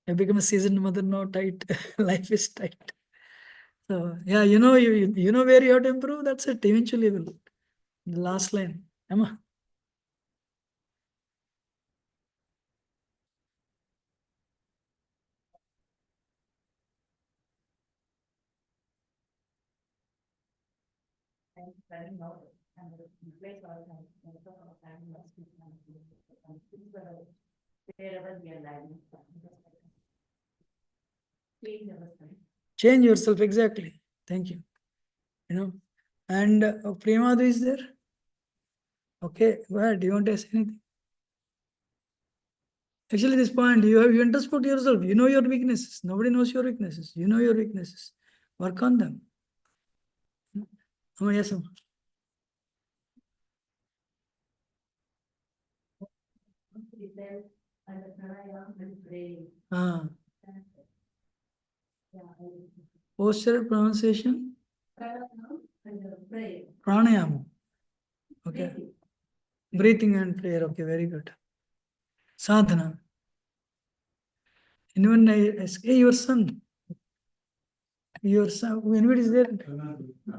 I become a seasoned mother now, tight. Life is tight. So yeah, you know where you have to improve. That's it. Eventually, will. The last line. Emma. Change yourself, exactly. Thank you. And Premadu is there. Okay, go ahead. Do you want to say anything? Actually, this point, you introspect yourself. You know your weaknesses. Nobody knows your weaknesses. You know your weaknesses. Work on them. Yes, Amma. Posture pronunciation. Pranayama. Okay. Breathing and prayer. Okay, very good. Sadhana. Anyone ask, hey, your son. Your son. Anybody is there?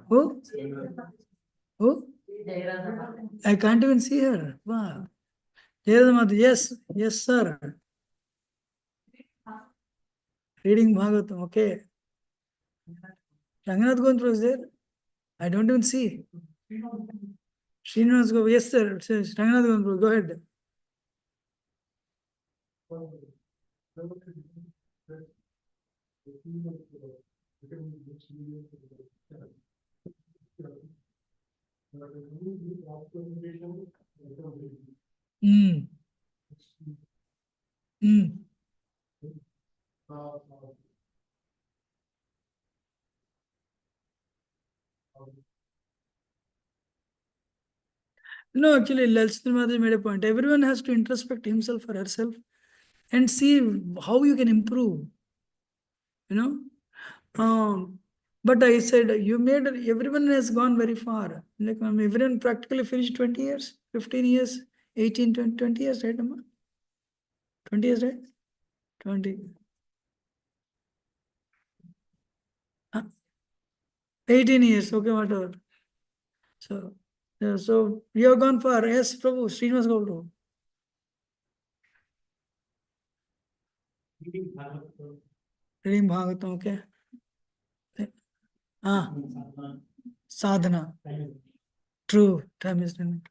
Who? Who? I can't even see her. Wow. Yes, yes, sir. Reading Bhagavatam, okay. Ranganath Gondra is there? I don't even see. Srinivas go, yes, sir. Ranganath Gondra, go ahead. Hmm. Hmm. No, actually, Lalsita Madhuri made a point. Everyone has to introspect himself or herself and see how you can improve. But I said, everyone has gone very far. Like everyone practically finished 20 years, 15 years, 18, 20 years, right, Amma? 20 years, right? 20. 18 years, okay, whatever. So you have gone far. Yes, Prabhu, Srinivas Gauru. Reading Bhagavatam, okay. Sadhana. True, time is running.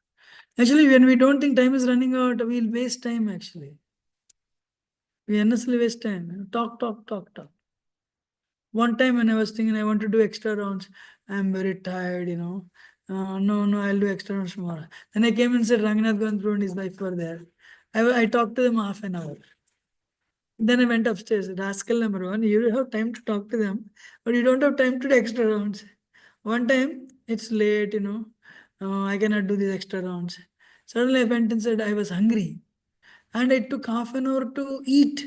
Actually, when we don't think time is running out, we'll waste time actually. We unnecessarily waste time. Talk. One time when I was thinking I want to do extra rounds, I'm very tired, no, I'll do extra rounds tomorrow. Then I came and said, Ranganath Gandhru and his wife were there. I talked to them half an hour. Then I went upstairs. Rascal number one, you have time to talk to them, but you don't have time to do extra rounds. One time, it's late, I cannot do these extra rounds. Suddenly I went and said I was hungry. And it took half an hour to eat.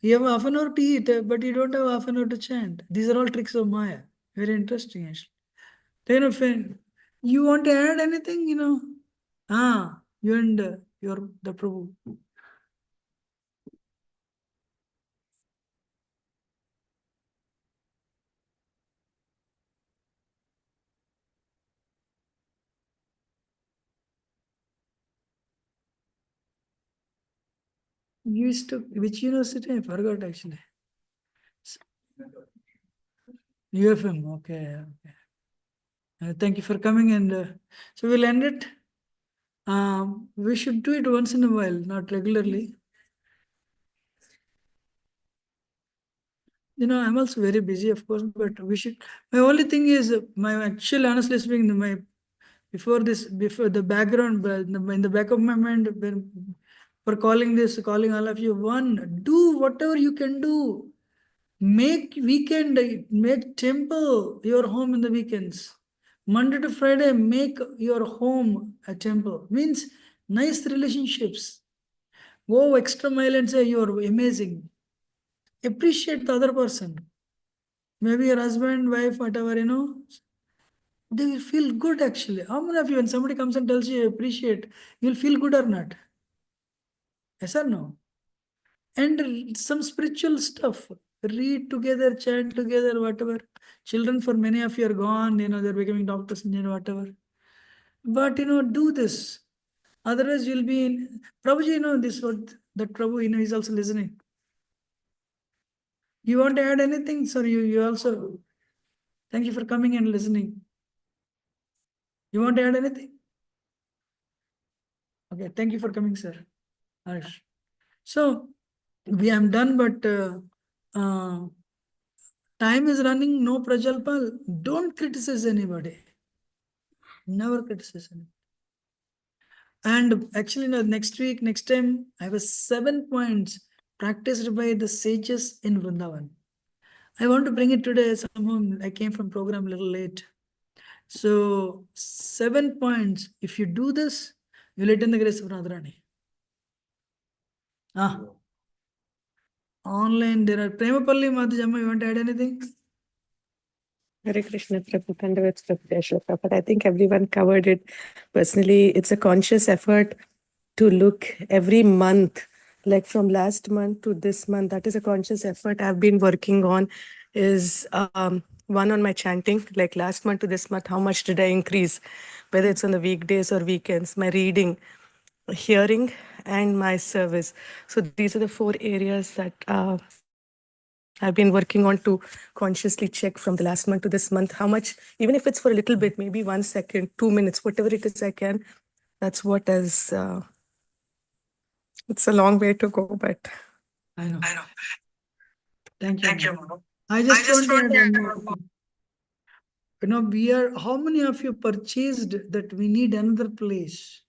You have half an hour to eat, but you don't have half an hour to chant. These are all tricks of Maya. Very interesting, actually. Then of you want to add anything, you and your the Prabhu. You used to which university? I forgot actually. UFM, okay. Thank you for coming and so we'll end it. We should do it once in a while, not regularly. I'm also very busy, of course, but we should. My only thing is, honestly speaking, before the background, in the back of my mind, for calling all of you, one, do whatever you can do. Make temple your home in the weekends. Monday to Friday, make your home a temple. Means nice relationships. Go extra mile and say you're amazing. Appreciate the other person. Maybe your husband, wife, whatever, they will feel good actually. How many of you, when somebody comes and tells you appreciate, you'll feel good or not? Yes or no? And some spiritual stuff. Read together, chant together, whatever. Children, for many of you are gone, they're becoming doctors, whatever. But do this. Otherwise, you'll be in Prabhuji, this what that Prabhu, is also listening. You want to add anything? Sir, you also. Thank you for coming and listening. You want to add anything? Okay, thank you for coming, sir. Harsh. So we am done, but time is running, no prajalpal. Don't criticize anybody. Never criticize anybody. And actually, next time, I have 7 points practiced by the sages in Vrindavan. I want to bring it today. Somehow I came from program a little late. So 7 points. If you do this, you'll attain the grace of Radharani. Online, there are Premapalli Madhujamma. You want to add anything? Hare Krishna, Prabhu, Pandavats, Prabhu, I think everyone covered it. Personally, it's a conscious effort to look every month, like from last month to this month. That is a conscious effort I've been working on. Is one on my chanting, like last month to this month, how much did I increase? Whether it's on the weekdays or weekends, my reading, hearing, and my service. So these are the 4 areas that I've been working on to consciously check from the last month to this month how much, even if it's for a little bit, maybe 1 second, 2 minutes, whatever it is I can. That's what is. It's a long way to go, but I know. Thank you. I just want to add one more thing. We are, how many of you purchased that we need another place?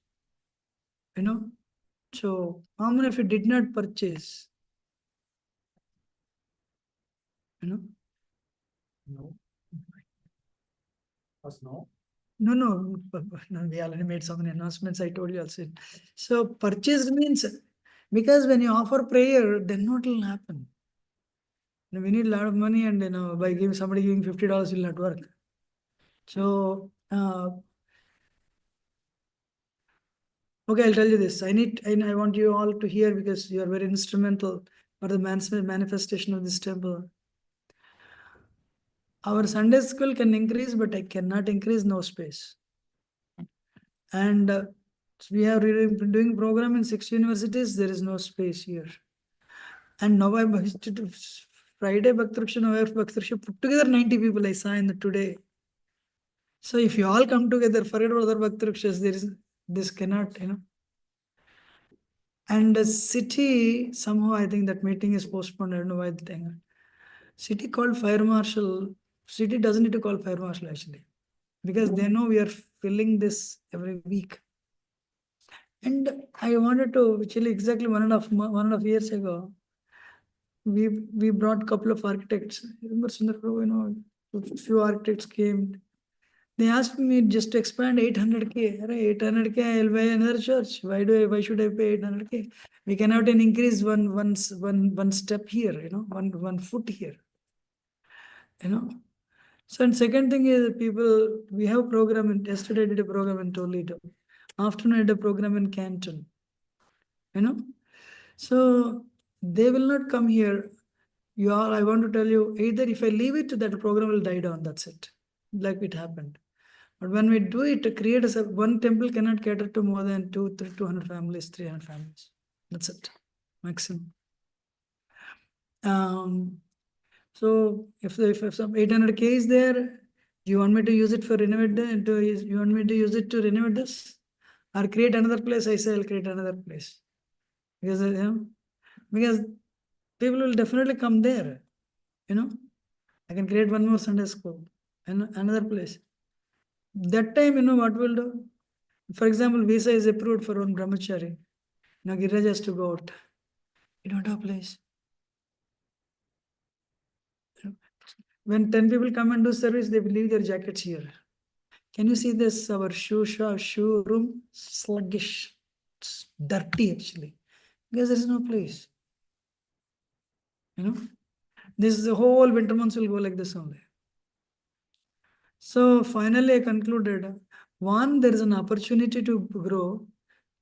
So how many of you did not purchase? No. Was no. No, we already made so many announcements. I told you also. So purchased means, because when you offer prayer, then what will happen? We need a lot of money, and by giving somebody giving $50 will not work. So okay, I'll tell you this. I want you all to hear, because you are very instrumental for the manifestation of this temple. Our Sunday school can increase, but I cannot increase, no space. And we are doing program in 6 universities. There is no space here. And now Friday Bhaktruksha, November Bhaktruksha, put together 90 people I saw in today. So if you all come together, forget about other Bhaktrukshas, this cannot, And the city, somehow I think that meeting is postponed. I don't know why the thing. City called fire marshal. City doesn't need to call fire marshal actually, because they know we are filling this every week. And I wanted to actually exactly 1.5 years ago, we brought a couple of architects. Remember Sundar Prabhu, a few architects came. They asked me just to expand 800K. 800K, I'll buy another church. Why should I pay 800K? We cannot increase one step here, one foot here. So, and second thing is we have a program yesterday I did a program in Toledo. Afternoon I did a program in Canton. So they will not come here. I want to tell you, either if I leave it, that program will die down. That's it. Like it happened. But when we do it, to create one temple cannot cater to more than 200 families, 300 families. That's it, maximum. So if some 800K is there, do you want me to use it for renovate? You want me to use it to renovate this, or create another place? I say I'll create another place, because because people will definitely come there. I can create one more Sunday school and another place. That time, what we'll do? For example, visa is approved for one brahmachari. Now Giriraj has to go out. You don't have place. When 10 people come and do service, they will leave their jackets here. Can you see this? Our shoe room, sluggish, it's dirty actually, because there is no place. You know, this the whole winter months will go like this only. So finally, I concluded: one, there is an opportunity to grow.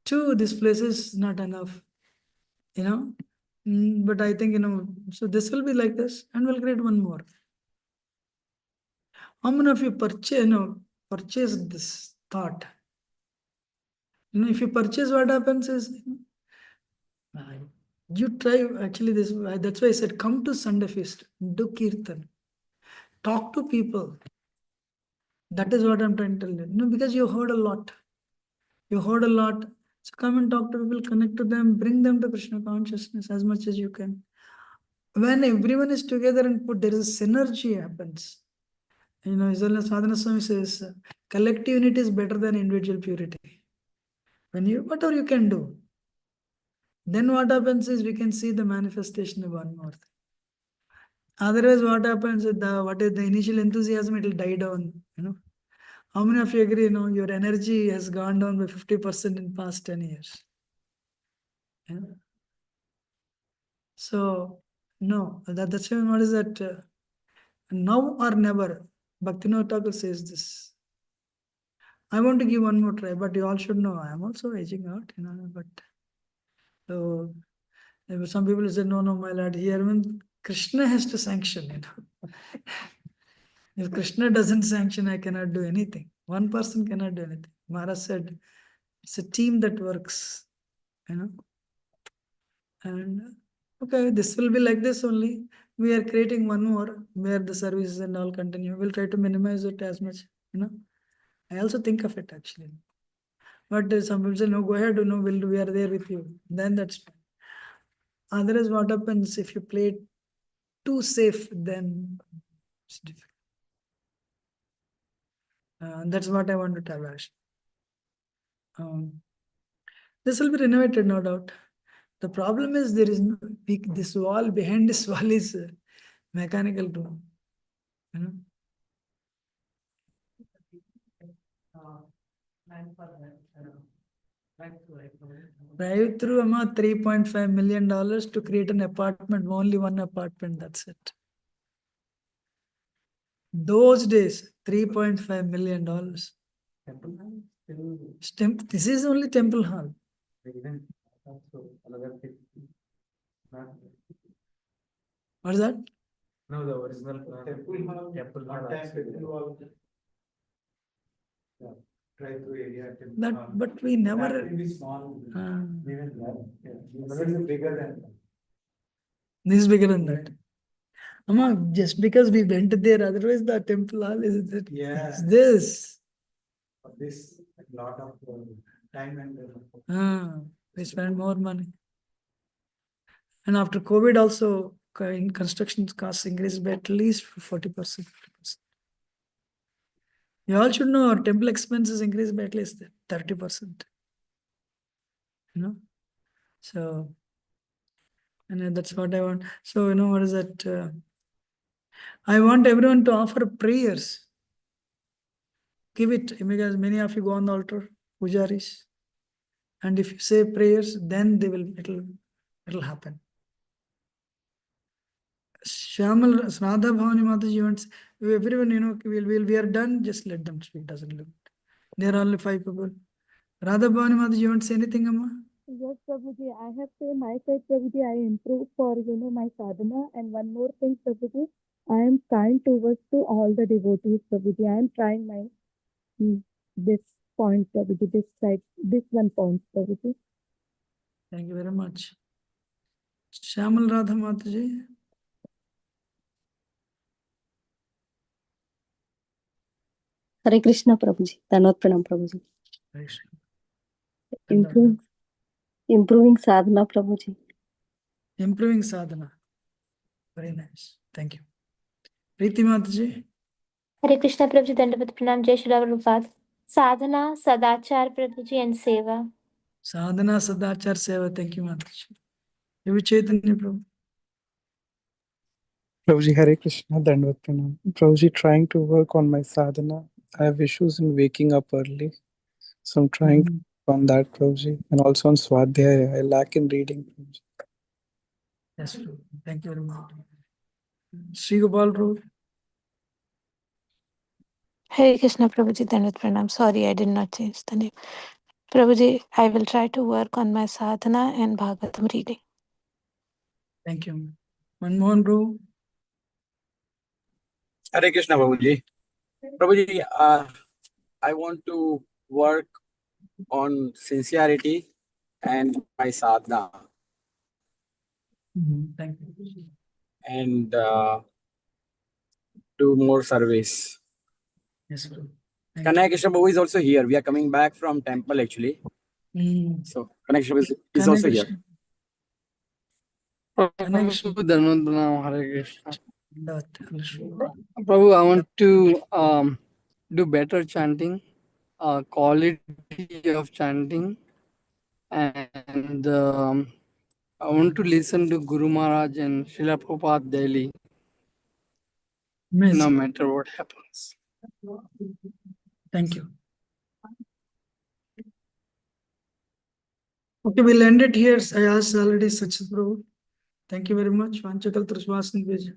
Two, this place is not enough. You know, but I think so this will be like this, and we'll create one more. How many of you purchase this thought? If you purchase, what happens is you try actually this. That's why I said, come to Sunday feast, do kirtan, talk to people. That is what I'm trying to tell you. Because you heard a lot. You heard a lot. So come and talk to people, connect to them, bring them to Krishna consciousness as much as you can. When everyone is together and there is a synergy happens. Isn't Sadhana Swami says, collective unity is better than individual purity. When whatever you can do, then what happens is we can see the manifestation of one more thing. Otherwise, what happens is what is the initial enthusiasm, it will die down. How many of you agree? Your energy has gone down by 50% in past 10 years. Yeah. So no, that's why what is that? Now or never. Bhaktivinoda Thakur says this. I want to give one more try, but you all should know I am also aging out. But so some people say, no, my lord, here when Krishna has to sanction. If Krishna doesn't sanction, I cannot do anything. One person cannot do anything. Maharaj said, it's a team that works. And okay, this will be like this only. We are creating one more where the services and all continue. We'll try to minimize it as much. I also think of it actually. But some people say, no, go ahead, we are there with you. Then that's fine. Otherwise, what happens if you play it too safe, then it's difficult. That's what I want to tell Ash. This will be renovated, no doubt. The problem is there is no this wall, behind this wall is mechanical too. Drive through $3.5 million to create an apartment, only one apartment, that's it. Those days, $3.5 million. Temple hall still This is only temple hall. even also another thing. What is that? No, the original Temple hall. temple hall. One time also. temple hall. Yeah, drive-through area. temple hall. But we never. That will be small. Even that. Yeah. This is bigger than that. This is bigger than that. Just because we went there, otherwise the temple hall is it. Yeah. It's this. For this, a lot of time and. We spend more money. And after COVID also, in construction costs increased by at least 40%. You all should know our temple expenses increased by at least 30%. So, and that's what I want. So, what is that? I want everyone to offer prayers. Give it, because many of you go on the altar, pujaris. And if you say prayers, then it'll happen. Shamal Radha Bhavani Mataji wants everyone, we are done, just let them speak, doesn't look. There are only 5 people. Radha Bhavani Mataji, you want to say anything, Amma? Yes, Prabhuji, I have to my side, Prabhuji, I improve for, my sadhana. And one more thing, Prabhuji, I am kind towards to all the devotees, Prabhuji. I am trying my, this point, Prabhuji, this side, this one point, Prabhuji. Thank you very much. Shamal Radha Mataji. Hare Krishna, Prabhuji. Danot Pranam, Prabhuji. Improving sadhana, Prabhuji. Improving sadhana. Very nice. Thank you. Preeti Mataji. Hare Krishna Prabhuji, Dandavat Pranam, Jai Shri Prabhupada. Sadhana, Sadachar Prabhuji, and Seva. Sadhana, Sadachar, Seva. Thank you, Mataji. Chaitanya Prabhu. Prabhuji, Hare Krishna, Dandavat Pranam. Prabhuji, trying to work on my sadhana. I have issues in waking up early. So I'm trying to work on that, Prabhuji. And also on Swadhyaya. I lack in reading, Prabhuji. Yes, Prabhu. Thank you very much. Sri Gopal, Prabhu. Hare Krishna Prabhuji, Dandavat Pranam. Sorry, I did not change the name. Prabhuji, I will try to work on my sadhana and Bhagavatam reading. Thank you. Manmohan, Prabhu. Hare Krishna, Prabhuji. Prabhuji, I want to work on sincerity and my sadhana Thank you. and do more service. Yes, Prabhu. Thank Kanaya Krishna Prabhu is also here. We are coming back from temple actually. you. So Kanaya Krishna is Kanaya also Krishna. here. Kanaya Krishna. Dhanvat Pranam, Hare Krishna. Dandavat, Krishna. Prabhu, I want to do better chanting, quality of chanting, and I want to listen to Guru Maharaj and Srila Prabhupada daily, no Amazing. matter what happens. Thank you. Okay, we'll end it here. I asked already Sachit Prabhu. Thank you very much. Vanchakal Trusvasan Vijay.